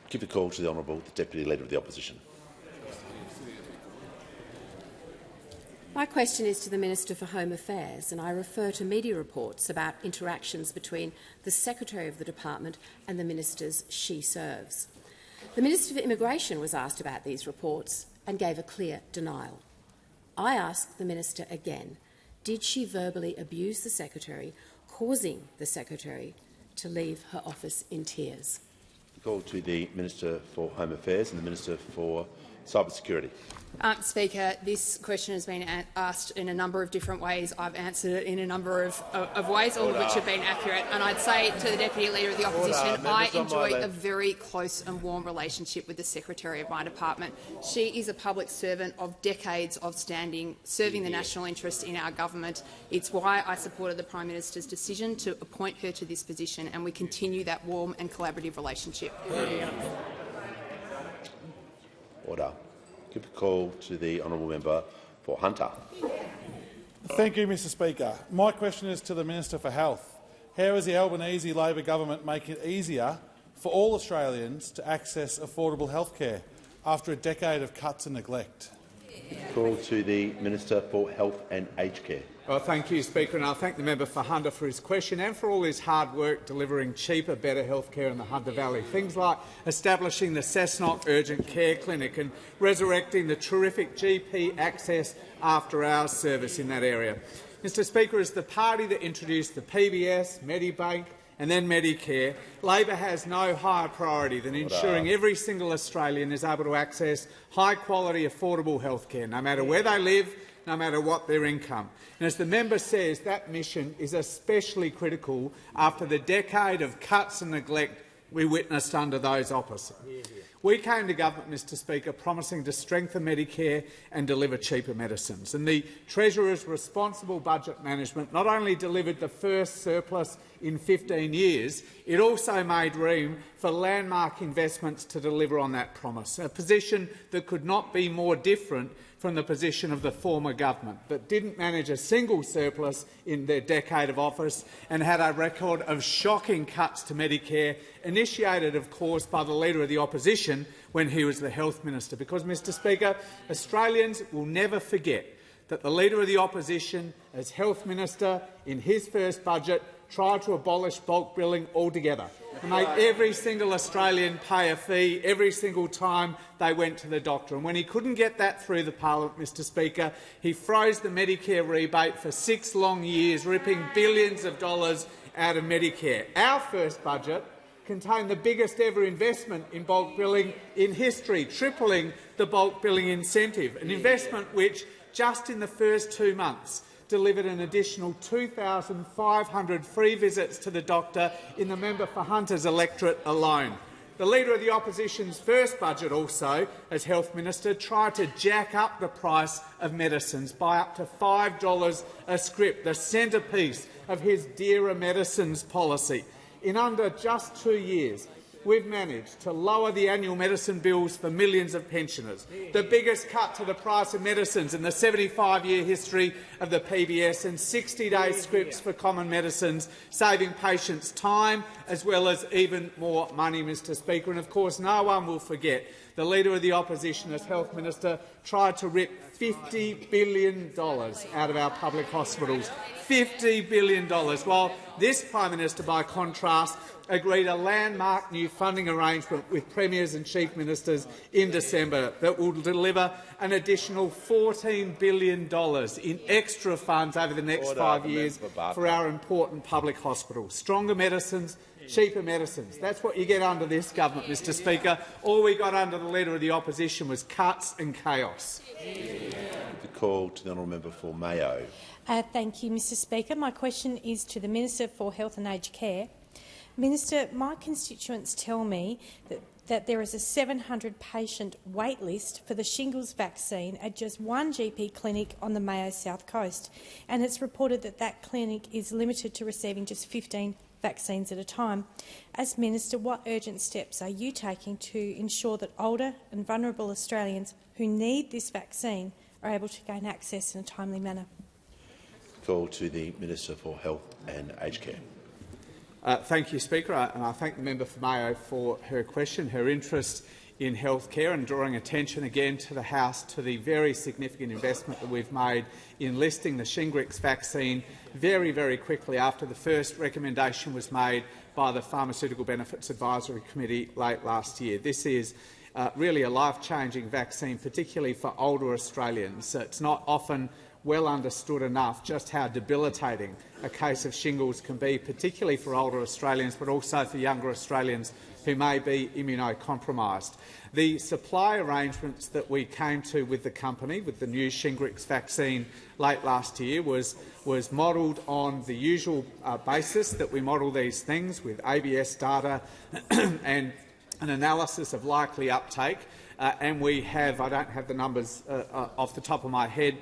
Give the call to the Honourable the Deputy Leader of the Opposition. My question is to the Minister for Home Affairs, and I refer to media reports about interactions between the Secretary of the Department and the ministers she serves. The Minister for Immigration was asked about these reports and gave a clear denial. I ask the Minister again, did she verbally abuse the Secretary, causing the Secretary to leave her office in tears? Call to the Minister for Home Affairs and the Minister for Cybersecurity. Speaker, this question has been asked in a number of different ways. I've answered it in a number of ways, all of which have been accurate. And I'd say to the Deputy Leader of the Opposition, I enjoy a very close and warm relationship with the Secretary of my department. She is a public servant of decades of standing, serving the national interest in our government. It's why I supported the Prime Minister's decision to appoint her to this position, and we continue that warm and collaborative relationship. Order. Give the call to the Honourable Member for Hunter. Thank you, Mr Speaker. My question is to the Minister for Health. How is the Albanese Labor government making it easier for all Australians to access affordable health care after a decade of cuts and neglect? Call to the Minister for Health and Aged Care. Well, thank you, Speaker, and I thank the member for Hunter for his question and for all his hard work delivering cheaper, better health care in the Hunter Valley. Things like establishing the Cessnock Urgent Care Clinic and resurrecting the terrific GP access after-hours service in that area. Mr Speaker, as the party that introduced the PBS, Medibank and then Medicare, Labor has no higher priority than ensuring every single Australian is able to access high-quality, affordable health care, no matter where they live, no matter what their income. And as the member says, that mission is especially critical after the decade of cuts and neglect we witnessed under those opposite. We came to government, Mr Speaker, promising to strengthen Medicare and deliver cheaper medicines. And the Treasurer's responsible budget management not only delivered the first surplus in 15 years, it also made room for landmark investments to deliver on that promise, a position that could not be more different from the position of the former government, but didn't manage a single surplus in their decade of office and had a record of shocking cuts to Medicare, initiated, of course, by the Leader of the Opposition when he was the Health Minister. Because, Mr Speaker, Australians will never forget that the Leader of the Opposition, as Health Minister in his first budget, tried to abolish bulk billing altogether, to make every single Australian pay a fee every single time they went to the doctor. And when he couldn't get that through the Parliament, Mr Speaker, he froze the Medicare rebate for 6 long years, ripping billions of dollars out of Medicare. Our first budget contained the biggest ever investment in bulk billing in history, tripling the bulk billing incentive, an investment which, just in the first 2 months, delivered an additional 2,500 free visits to the doctor in the member for Hunter's electorate alone. The Leader of the Opposition's first budget also, as Health Minister, tried to jack up the price of medicines by up to $5 a script, the centrepiece of his dearer medicines policy. In under just 2 years, we've managed to lower the annual medicine bills for millions of pensioners, the biggest cut to the price of medicines in the 75-year history of the PBS, and 60-day scripts for common medicines, saving patients time as well as even more money, Mr Speaker. And of course, no one will forget the Leader of the Opposition, as Health Minister, tried to rip $50 billion out of our public hospitals. $50 billion, while this Prime Minister, by contrast, agreed a landmark new funding arrangement with Premiers and Chief Ministers in December that will deliver an additional $14 billion in extra funds over the next 5 years for our important public hospitals. Stronger medicines, cheaper medicines. That's what you get under this government, Mr Speaker. All we got under the Leader of the Opposition was cuts and chaos. The call to the Honourable Member for Mayo. Thank you, Mr Speaker. My question is to the Minister for Health and Aged Care. Minister, my constituents tell me that there is a 700-patient wait list for the shingles vaccine at just one GP clinic on the Mayo South Coast, and it's reported that that clinic is limited to receiving just 15 vaccines at a time. As Minister, what urgent steps are you taking to ensure that older and vulnerable Australians who need this vaccine are able to gain access in a timely manner? Call to the Minister for Health and Aged Care. Thank you, Speaker, and I thank the member for Mayo for her question, her interest in healthcare, and drawing attention again to the House to the very significant investment that we've made in listing the Shingrix vaccine very, very quickly after the first recommendation was made by the Pharmaceutical Benefits Advisory Committee late last year. This is really a life-changing vaccine, particularly for older Australians. It's not often well understood enough just how debilitating a case of shingles can be, particularly for older Australians, but also for younger Australians who may be immunocompromised. The supply arrangements that we came to with the company, with the new Shingrix vaccine late last year, was modelled on the usual basis that we model these things, with ABS data and an analysis of likely uptake. And we have, I don't have the numbers off the top of my head,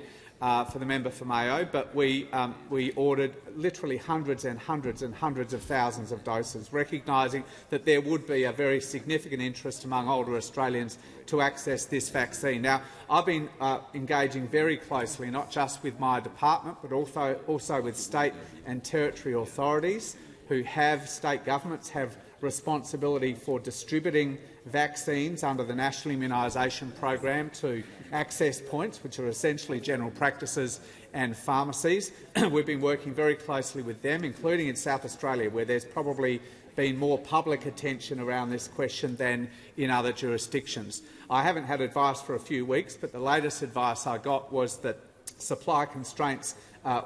for the member for Mayo, but we ordered literally hundreds and hundreds and hundreds of thousands of doses, recognising that there would be a very significant interest among older Australians to access this vaccine. Now, I've been engaging very closely, not just with my department, but also with state and territory authorities state governments have responsibility for distributing vaccines under the National Immunisation Program to access points, which are essentially general practices and pharmacies. We've been working very closely with them, including in South Australia, where there's probably been more public attention around this question than in other jurisdictions. I haven't had advice for a few weeks, but the latest advice I got was that supply constraints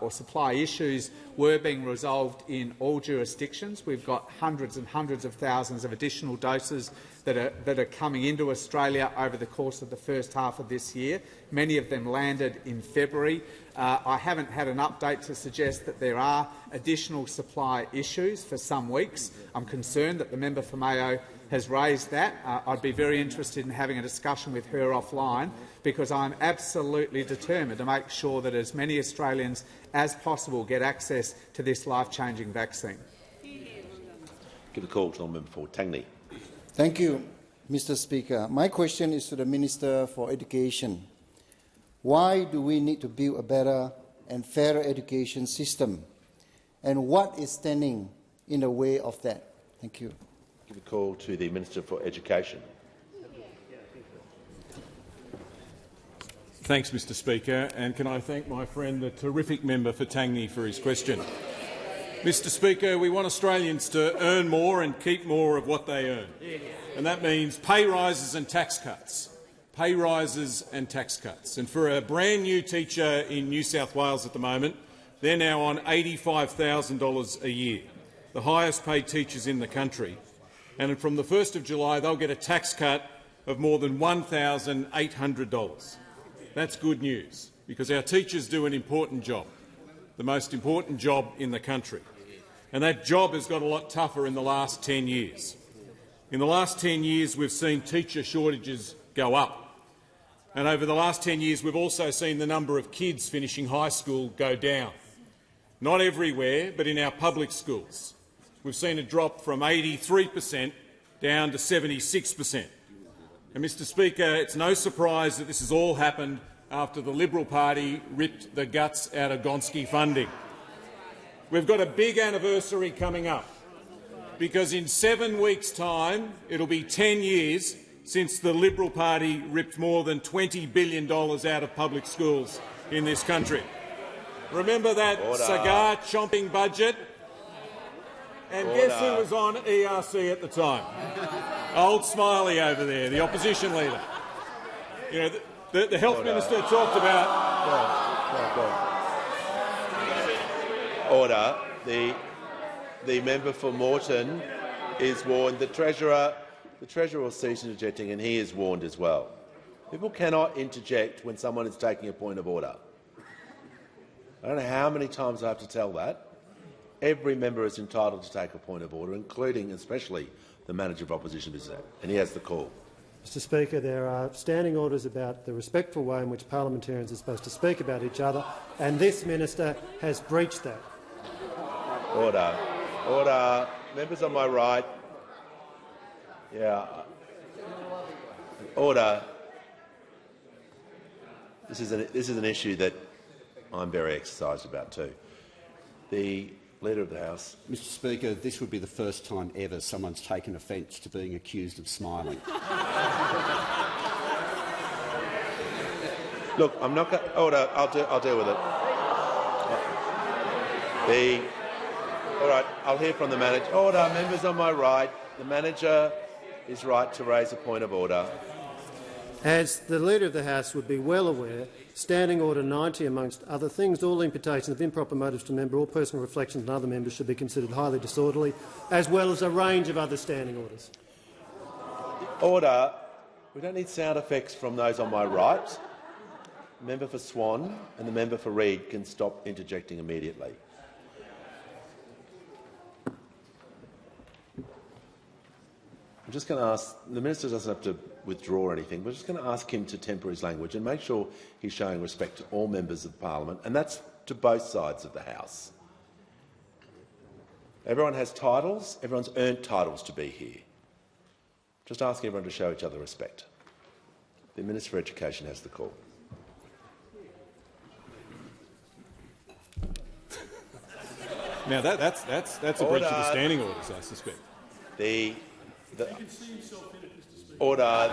or supply issues were being resolved in all jurisdictions. We've got hundreds and hundreds of thousands of additional doses that are coming into Australia over the course of the first half of this year. Many of them landed in February. I haven't had an update to suggest that there are additional supply issues for some weeks. I'm concerned that the member for Mayo has raised that. I'd be very interested in having a discussion with her offline, because I'm absolutely determined to make sure that as many Australians as possible get access to this life-changing vaccine. Give the call to the member for Tangney. Thank you, Mr. Speaker. My question is to the Minister for Education. Why do we need to build a better and fairer education system, and what is standing in the way of that? Thank you. Give a call to the Minister for Education. Thanks, Mr. Speaker, and can I thank my friend, the terrific member for Tangney, for his question. Mr. Speaker, we want Australians to earn more and keep more of what they earn, and that means pay rises and tax cuts. Pay rises and tax cuts. And for a brand new teacher in New South Wales at the moment, they're now on $85,000 a year, the highest paid teachers in the country. And from the 1st of July, they'll get a tax cut of more than $1,800. That's good news, because our teachers do an important job, the most important job in the country. And that job has got a lot tougher in the last 10 years. In the last 10 years, we've seen teacher shortages go up. And over the last 10 years, we've also seen the number of kids finishing high school go down. Not everywhere, but in our public schools. We've seen a drop from 83% down to 76%. And, Mr. Speaker, it's no surprise that this has all happened after the Liberal Party ripped the guts out of Gonski funding. We've got a big anniversary coming up, because in 7 weeks' time it'll be 10 years since the Liberal Party ripped more than $20 billion out of public schools in this country. Remember that cigar-chomping budget? And guess who was on ERC at the time? Old Smiley over there, the opposition leader. You know, the health minister talked about. Order. The member for Moreton is warned. The Treasurer will cease interjecting, and he is warned as well. People cannot interject when someone is taking a point of order. I don't know how many times I have to tell that. Every member is entitled to take a point of order, including, especially, the Manager of Opposition Business, and he has the call. Mr Speaker, there are standing orders about the respectful way in which parliamentarians are supposed to speak about each other, and this minister has breached that. Order. Order. Members on my right. Yeah. Order. This is an issue that I'm very exercised about too. The Leader of the House. Mr Speaker, this would be the first time ever someone's taken offence to being accused of smiling. Look, I'm not going. Order. I'll deal with it. All right. I'll hear from the manager. Order. Members on my right. The manager is right to raise a point of order. As the Leader of the House would be well aware, Standing Order 90, amongst other things, all imputations of improper motives to member or personal reflections on other members should be considered highly disorderly, as well as a range of other standing orders. Order. We don't need sound effects from those on my right. The member for Swan and the member for Reid can stop interjecting immediately. I'm just going to ask, the minister doesn't have to withdraw or anything, but I'm just going to ask him to temper his language and make sure he's showing respect to all members of Parliament, and that's to both sides of the House. Everyone has titles. Everyone's earned titles to be here. Just ask everyone to show each other respect. The Minister for Education has the call. Now that's a breach of the standing orders, I suspect. Order.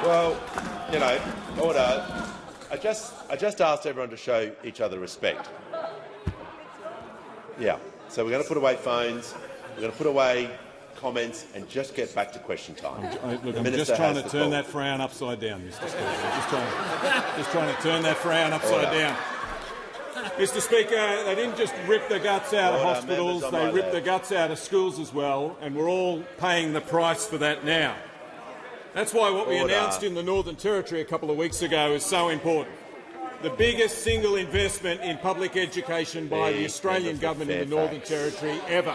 Well, you know, order. I just asked everyone to show each other respect. Yeah. So we're going to put away phones. We're going to put away comments and just get back to question time. I'm just trying to turn that frown upside down, Mr. Speaker. I'm just trying to turn that frown upside down. Mr. Speaker, they didn't just rip the guts out of hospitals, they ripped the guts out of schools as well, and we're all paying the price for that now. That's why what we announced in the Northern Territory a couple of weeks ago is so important. The biggest single investment in public education by the Australian government in the Northern Territory ever.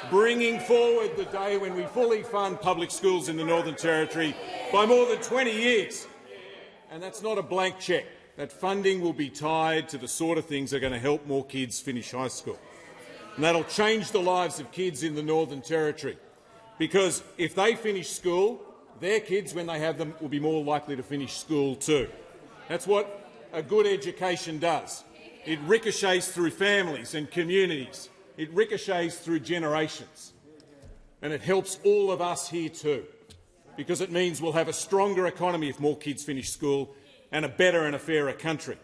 Bringing forward the day when we fully fund public schools in the Northern Territory by more than 20 years. And that's not a blank cheque. That funding will be tied to the sort of things that are going to help more kids finish high school. And that'll change the lives of kids in the Northern Territory. Because if they finish school, their kids, when they have them, will be more likely to finish school too. That's what a good education does. It ricochets through families and communities. It ricochets through generations. And it helps all of us here too, because it means we'll have a stronger economy if more kids finish school and a better and a fairer country.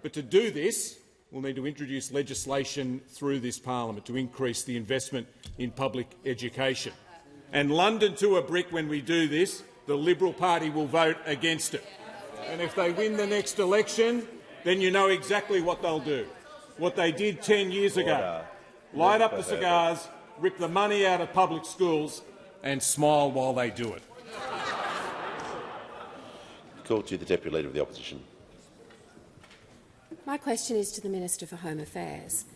But to do this, we'll need to introduce legislation through this parliament to increase the investment in public education. And London to a brick when we do this, the Liberal Party will vote against it. And if they win the next election, then you know exactly what they'll do. What they did 10 years ago. Light up the cigars, rip the money out of public schools and smile while they do it. Call to the Deputy Leader of the Opposition. My question is to the Minister for Home Affairs.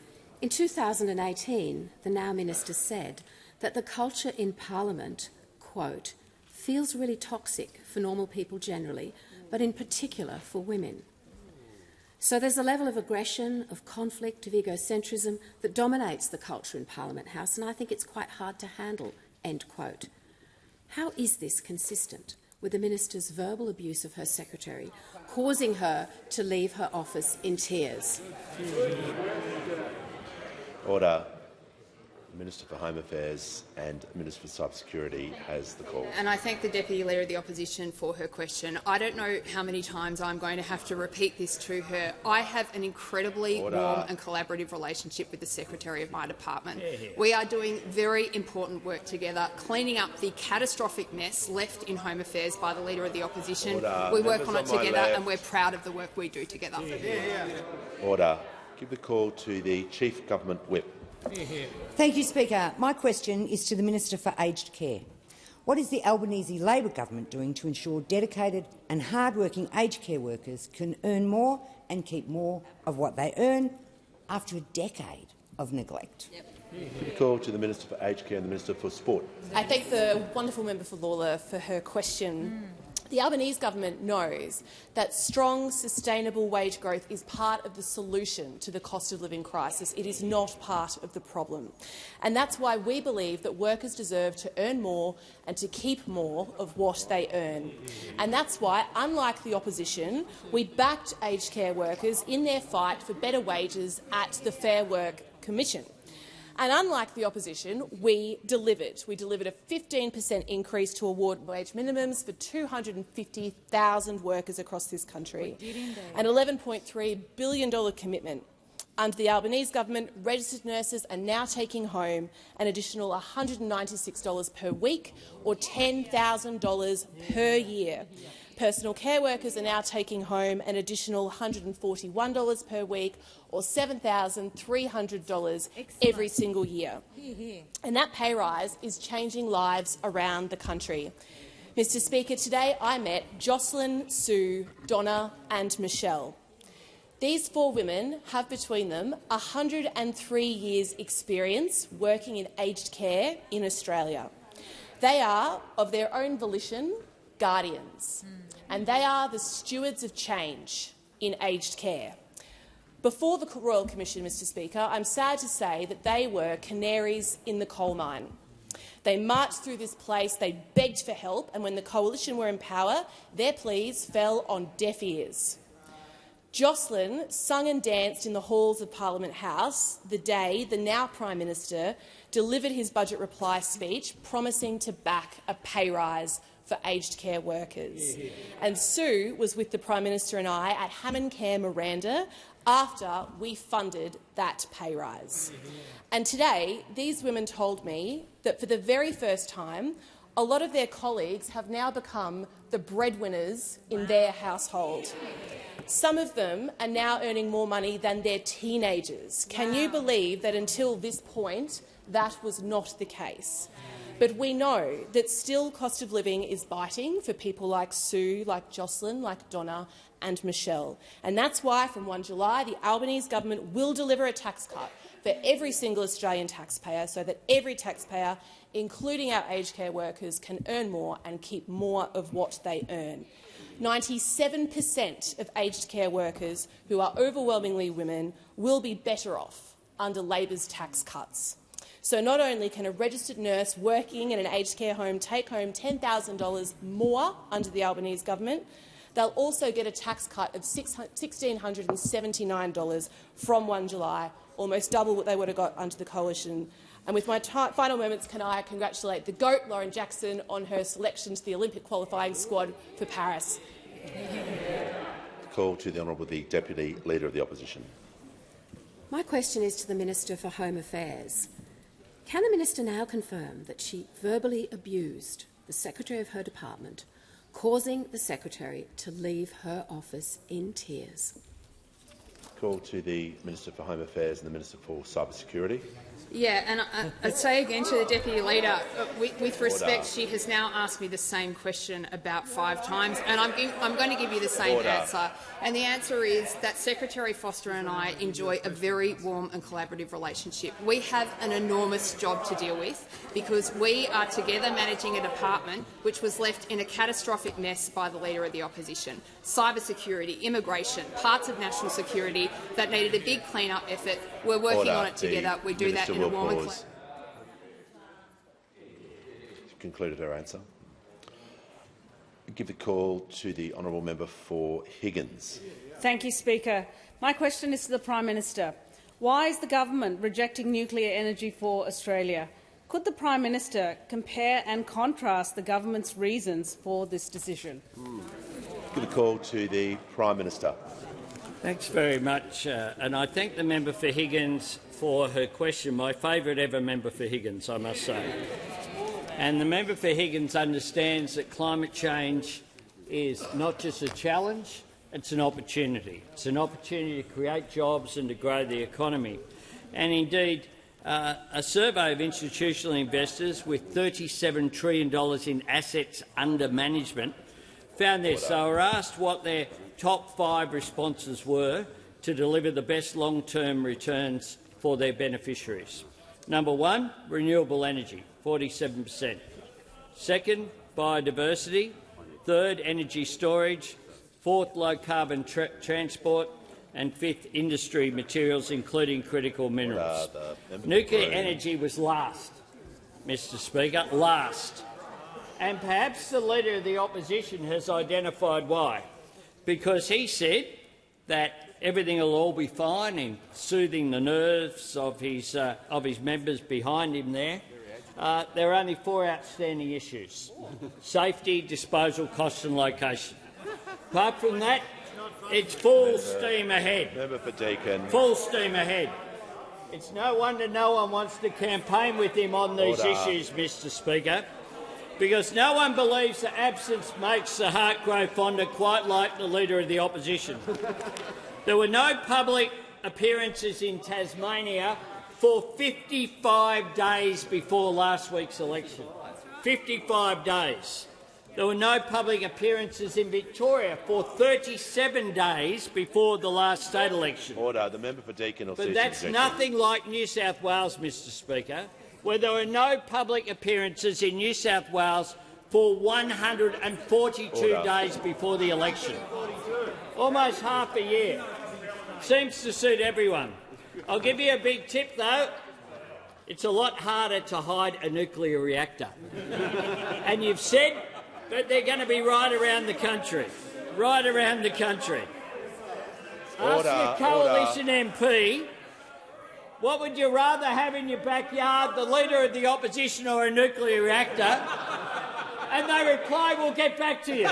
In 2018, the now Minister said that the culture in Parliament, quote, feels really toxic for normal people generally, but in particular for women. So there's a level of aggression, of conflict, of egocentrism that dominates the culture in Parliament House, and I think it's quite hard to handle, end quote. How is this consistent with the Minister's verbal abuse of her secretary, causing her to leave her office in tears? Order. The Minister for Home Affairs and Minister for Cybersecurity has the call. And I thank the Deputy Leader of the Opposition for her question. I don't know how many times I'm going to have to repeat this to her. I have an incredibly warm and collaborative relationship with the Secretary of my department. We are doing very important work together, cleaning up the catastrophic mess left in Home Affairs by the Leader of the Opposition. We work on it together and we're proud of the work we do together. Order. Give the call to the Chief Government Whip. Thank you, Speaker. My question is to the Minister for Aged Care. What is the Albanese Labor government doing to ensure dedicated and hard-working aged care workers can earn more and keep more of what they earn after a decade of neglect? Call to the Minister for Aged Care and the Minister for Sport. I thank the wonderful member for Lawler for her question. The Albanese government knows that strong, sustainable wage growth is part of the solution to the cost of living crisis. It is not part of the problem. And that's why we believe that workers deserve to earn more and to keep more of what they earn. And that's why, unlike the opposition, we backed aged care workers in their fight for better wages at the Fair Work Commission. And unlike the opposition, we delivered. We delivered a 15% increase to award wage minimums for 250,000 workers across this country, an $11.3 billion commitment. Under the Albanese government, registered nurses are now taking home an additional $196 per week, or $10,000 per year. Personal care workers are now taking home an additional $141 per week, or $7,300 every single year. And that pay rise is changing lives around the country. Mr Speaker, today I met Jocelyn, Sue, Donna and Michelle. These 4 women have between them 103 years' experience working in aged care in Australia. They are, of their own volition, guardians, and they are the stewards of change in aged care. Before the Royal Commission, Mr Speaker, I'm sad to say that they were canaries in the coal mine. They marched through this place, they begged for help, and when the Coalition were in power, their pleas fell on deaf ears. Jocelyn sung and danced in the halls of Parliament House the day the now Prime Minister delivered his budget reply speech promising to back a pay rise for aged care workers. And Sue was with the Prime Minister and I at Hammond Care Miranda after we funded that pay rise. And today, these women told me that for the very first time, a lot of their colleagues have now become the breadwinners in their household. Some of them are now earning more money than their teenagers. Can you believe that until this point that was not the case? But we know that still cost of living is biting for people like Sue, like Jocelyn, like Donna and Michelle. And that's why from 1 July the Albanese government will deliver a tax cut for every single Australian taxpayer so that every taxpayer, including our aged care workers, can earn more and keep more of what they earn. 97% of aged care workers, who are overwhelmingly women, will be better off under Labor's tax cuts. So not only can a registered nurse working in an aged care home take home $10,000 more under the Albanese government, they'll also get a tax cut of $1,679 from 1 July, almost double what they would have got under the Coalition. And with my final moments, can I congratulate the GOAT, Lauren Jackson, on her selection to the Olympic qualifying squad for Paris. Call to the Honourable the Deputy Leader of the Opposition. My question is to the Minister for Home Affairs. Can the Minister now confirm that she verbally abused the Secretary of her department, causing the Secretary to leave her office in tears? Call to the Minister for Home Affairs and the Minister for Cybersecurity. Yeah, and I'd say again to the Deputy Leader, with respect, she has now asked me the same question about 5 times, and I'm going to give you the same answer. And the answer is that Secretary Foster and I enjoy a very warm and collaborative relationship. We have an enormous job to deal with because we are together managing a department which was left in a catastrophic mess by the Leader of the Opposition. Cybersecurity, immigration, parts of national security that needed a big clean-up effort. We're working on it together. We do that in a warm and concluded her answer. Give the call to the honourable member for Higgins. Thank you, Speaker. My question is to the Prime Minister. Why is the government rejecting nuclear energy for Australia? Could the Prime Minister compare and contrast the government's reasons for this decision? Give the call to the Prime Minister. Thanks very much, and I thank the member for Higgins for her question. My favourite ever member for Higgins, I must say. And the member for Higgins understands that climate change is not just a challenge, it's an opportunity. It's an opportunity to create jobs and to grow the economy. And indeed, a survey of institutional investors with $37 trillion in assets under management found this. They were asked what their top 5 responses were to deliver the best long-term returns for their beneficiaries. Number one, renewable energy, 47%. Second, biodiversity. Third, energy storage. Fourth, low-carbon transport. And fifth, industry materials, including critical minerals. Nuclear energy was last, Mr Speaker, last. And perhaps the Leader of the Opposition has identified why. Because he said that everything will all be fine in soothing the nerves of his members behind him there. There are only 4 outstanding issues: safety, disposal, cost and location. Apart from that, it's full steam ahead. Member for Deakin. Full steam ahead. It's no wonder no one wants to campaign with him on these issues, Mr Speaker, because no one believes that absence makes the heart grow fonder, quite like the Leader of the Opposition. There were no public appearances in Tasmania for 55 days before last week's election. 55 days. There were no public appearances in Victoria for 37 days before the last state election. Order. The member for Deakin will But that's nothing like New South Wales, Mr Speaker, where there were no public appearances in New South Wales for 142 days before the election. Almost half a year. Seems to suit everyone. I'll give you a big tip, though. It's a lot harder to hide a nuclear reactor. And you've said that they're going to be right around the country. Right around the country. Ask your coalition MP, what would you rather have in your backyard, the Leader of the Opposition or a nuclear reactor? And they reply, we'll get back to you.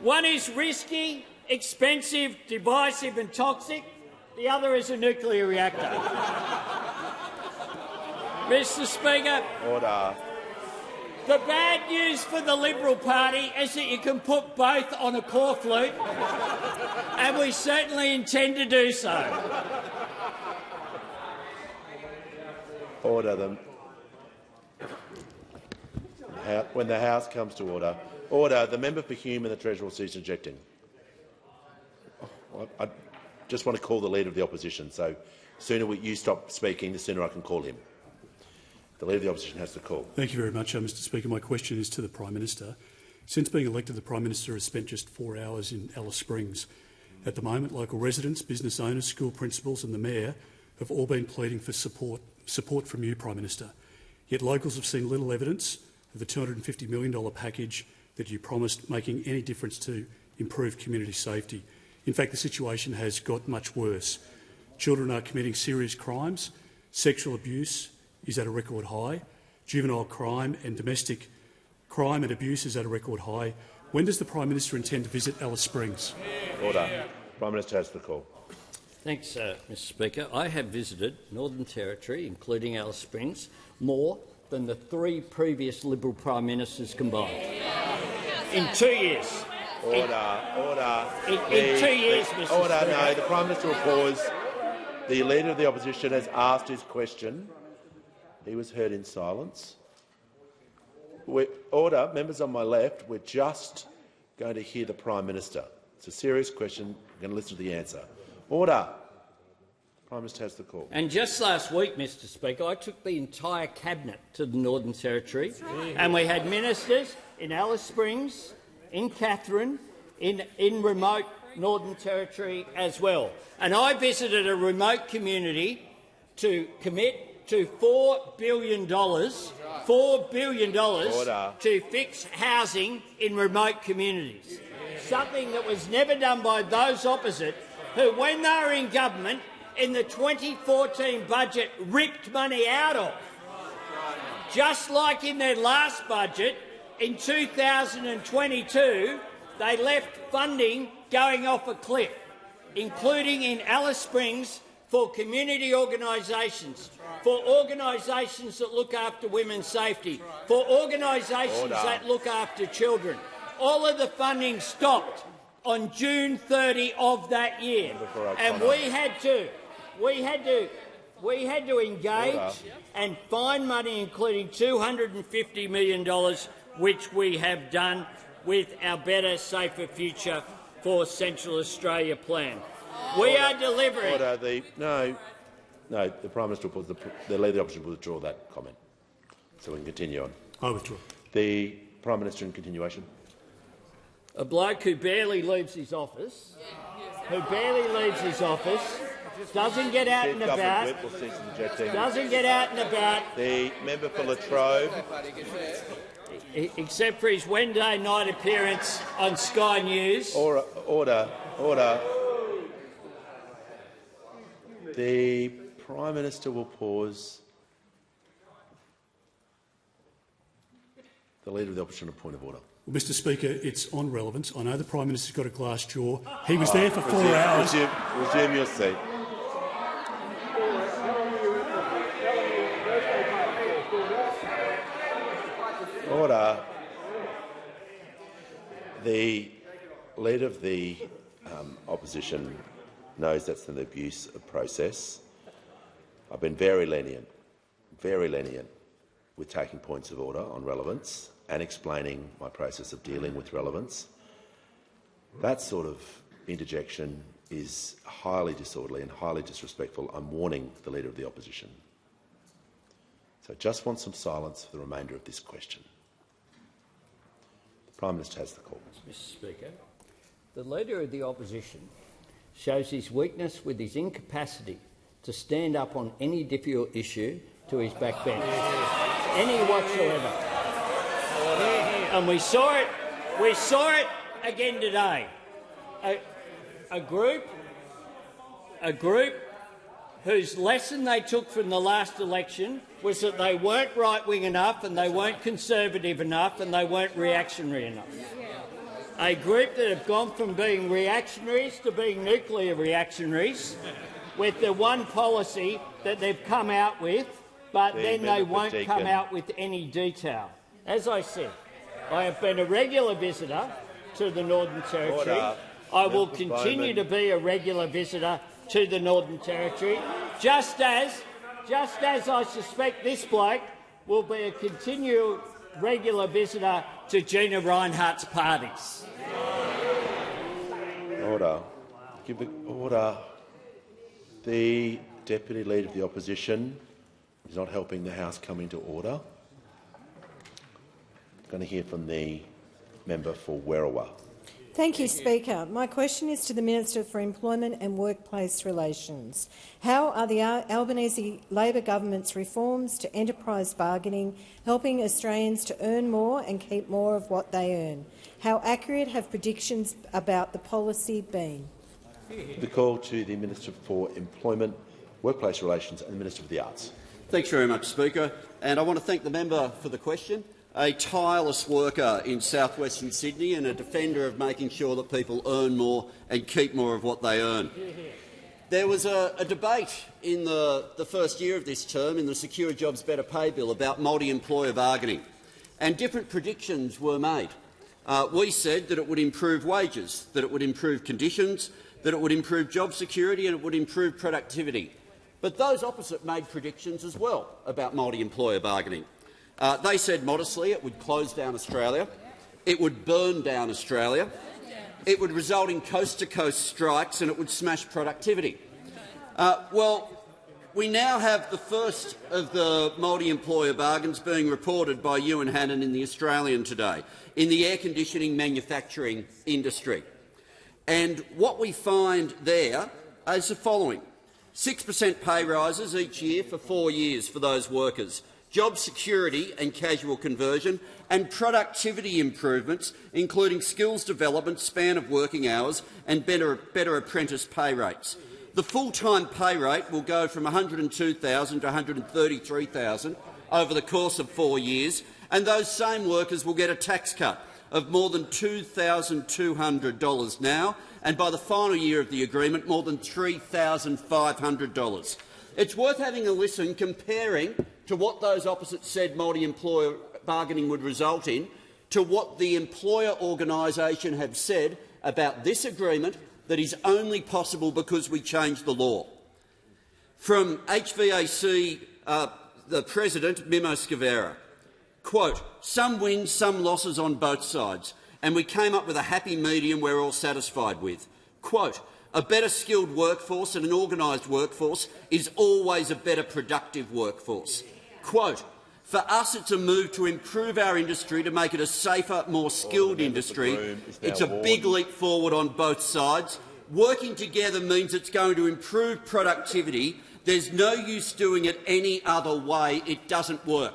One is risky, expensive, divisive and toxic. The other is a nuclear reactor. Mr Speaker. Order. The bad news for the Liberal Party is that you can put both on a claw flute, and we certainly intend to do so. Order them. When the House comes to order. Order. The member for Hume and the Treasurer will cease interjecting. I just want to call the Leader of the Opposition, so the sooner you stop speaking, the sooner I can call him. The Leader of the Opposition has the call. Thank you very much, Mr Speaker. My question is to the Prime Minister. Since being elected, the Prime Minister has spent just 4 hours in Alice Springs. At the moment, local residents, business owners, school principals and the Mayor have all been pleading for support from you, Prime Minister. Yet locals have seen little evidence of the $250 million package that you promised making any difference to improve community safety. In fact, the situation has got much worse. Children are committing serious crimes, sexual abuse is at a record high, juvenile crime and domestic crime and abuse is at a record high. When does the Prime Minister intend to visit Alice Springs? Order. Prime Minister has the call. Thanks, Mr Speaker. I have visited Northern Territory, including Alice Springs, more than the 3 previous Liberal Prime Ministers combined. In 2 years. Order. In 2 years, Mr Order. Speaker. No, the Prime Minister will pause. The Leader of the Opposition has asked his question. He was heard in silence. Order. Members on my left, we're just going to hear the Prime Minister. It's a serious question. We're going to listen to the answer. Order. The Prime Minister has the call. And just last week, Mr Speaker, I took the entire Cabinet to the Northern Territory, and we had ministers in Alice Springs, in Katherine, in remote Northern Territory as well. And I visited a remote community to commit to $4 billion to fix housing in remote communities, something that was never done by those opposite who, when they were in government in the 2014 budget, ripped money out of. Just like in their last budget, in 2022, they left funding going off a cliff, including in Alice Springs for community organisations, for organisations that look after women's safety, for organisations that look after children. All of the funding stopped on June 30 of that year, and we had to engage and find money, including $250 million, which we have done with our Better, Safer Future for Central Australia plan. We are delivering. Order. No. The Prime Minister will the Leader of the Opposition will withdraw that comment, so we can continue on. I withdraw. The Prime Minister in continuation. A bloke who barely leaves his office, doesn't get out and about, The member for Latrobe. except for his Wednesday night appearance on Sky News. Order. The Prime Minister will pause. The Leader of the Opposition, a point of order. Well, Mr Speaker, it's on relevance. I know the Prime Minister's got a glass jaw. He was there for 4 hours. Resume your seat. Order. The Leader of the Opposition knows that's an abuse of process. I've been very lenient with taking points of order on relevance and explaining my process of dealing with relevance. That sort of interjection is highly disorderly and highly disrespectful. I'm warning the Leader of the Opposition. So I just want some silence for the remainder of this question. The Prime Minister has the call. Mr Speaker, the Leader of the Opposition shows his weakness with his incapacity to stand up on any difficult issue to his backbench, any whatsoever. And we saw it again today. A group whose lesson they took from the last election was that they weren't right-wing enough and they weren't conservative enough and they weren't reactionary enough. A group that have gone from being reactionaries to being nuclear reactionaries with the one policy that they've come out with, but then they won't come out with any detail. As I said, I have been a regular visitor to the Northern Territory. I will continue to be a regular visitor to the Northern Territory, just as I suspect this bloke will be a continual regular visitor to Gina Rinehart's parties. Order. Order. The Deputy Leader of the Opposition is not helping the House come into order. I'm going to hear from the member for Werriwa. Thank you, Speaker. My question is to the Minister for Employment and Workplace Relations. How are the Albanese Labor government's reforms to enterprise bargaining helping Australians to earn more and keep more of what they earn? How accurate have predictions about the policy been? The call to the Minister for Employment, Workplace Relations and the Minister for the Arts. Thanks very much, Speaker. And I want to thank the member for the question. A tireless worker in south-western Sydney and a defender of making sure that people earn more and keep more of what they earn. There was a debate in the first year of this term in the Secure Jobs Better Pay Bill about multi-employer bargaining, and different predictions were made. We said that it would improve wages, that it would improve conditions, that it would improve job security and it would improve productivity. But those opposite made predictions as well about multi-employer bargaining. They said modestly it would close down Australia, it would burn down Australia, it would result in coast-to-coast strikes and it would smash productivity. Well, we now have the first of the multi-employer bargains being reported by Ewan Hannon in The Australian today, in the air conditioning manufacturing industry. And what we find there is the following: 6% pay rises each year for 4 years for those workers, job security and casual conversion, and productivity improvements, including skills development, span of working hours and better apprentice pay rates. The full-time pay rate will go from $102,000 to $133,000 over the course of 4 years, and those same workers will get a tax cut of more than $2,200 now, and by the final year of the agreement, more than $3,500. It's worth having a listen, comparing to what those opposites said multi-employer bargaining would result in to what the employer organisation have said about this agreement that is only possible because we changed the law. From HVAC, the President, Mimo Scavera, quote, "Some wins, some losses on both sides. and we came up with a happy medium we're all satisfied with. Quote, a better skilled workforce and an organised workforce is always a better productive workforce. Quote, for us it's a move to improve our industry to make it a safer, more skilled industry. It's a big leap forward on both sides. Working together means it's going to improve productivity. There's no use doing it any other way. It doesn't work.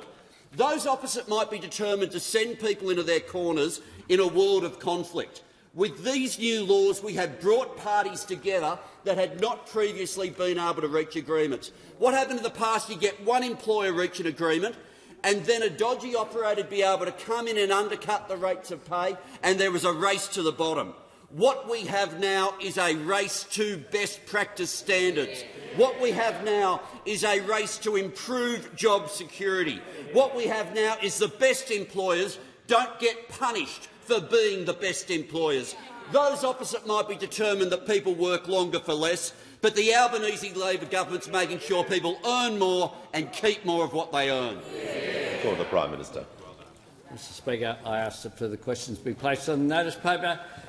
Those opposite might be determined to send people into their corners in a world of conflict. With these new laws, we have brought parties together that had not previously been able to reach agreements. What happened in the past? You get one employer reach an agreement, and then a dodgy operator be able to come in and undercut the rates of pay, and there was a race to the bottom. What we have now is a race to best practice standards. What we have now is a race to improve job security. What we have now is the best employers don't get punished for being the best employers. Those opposite might be determined that people work longer for less, but the Albanese Labor government's making sure people earn more and keep more of what they earn. Call the Prime Minister. Mr Speaker, I ask that further questions be placed on the notice paper.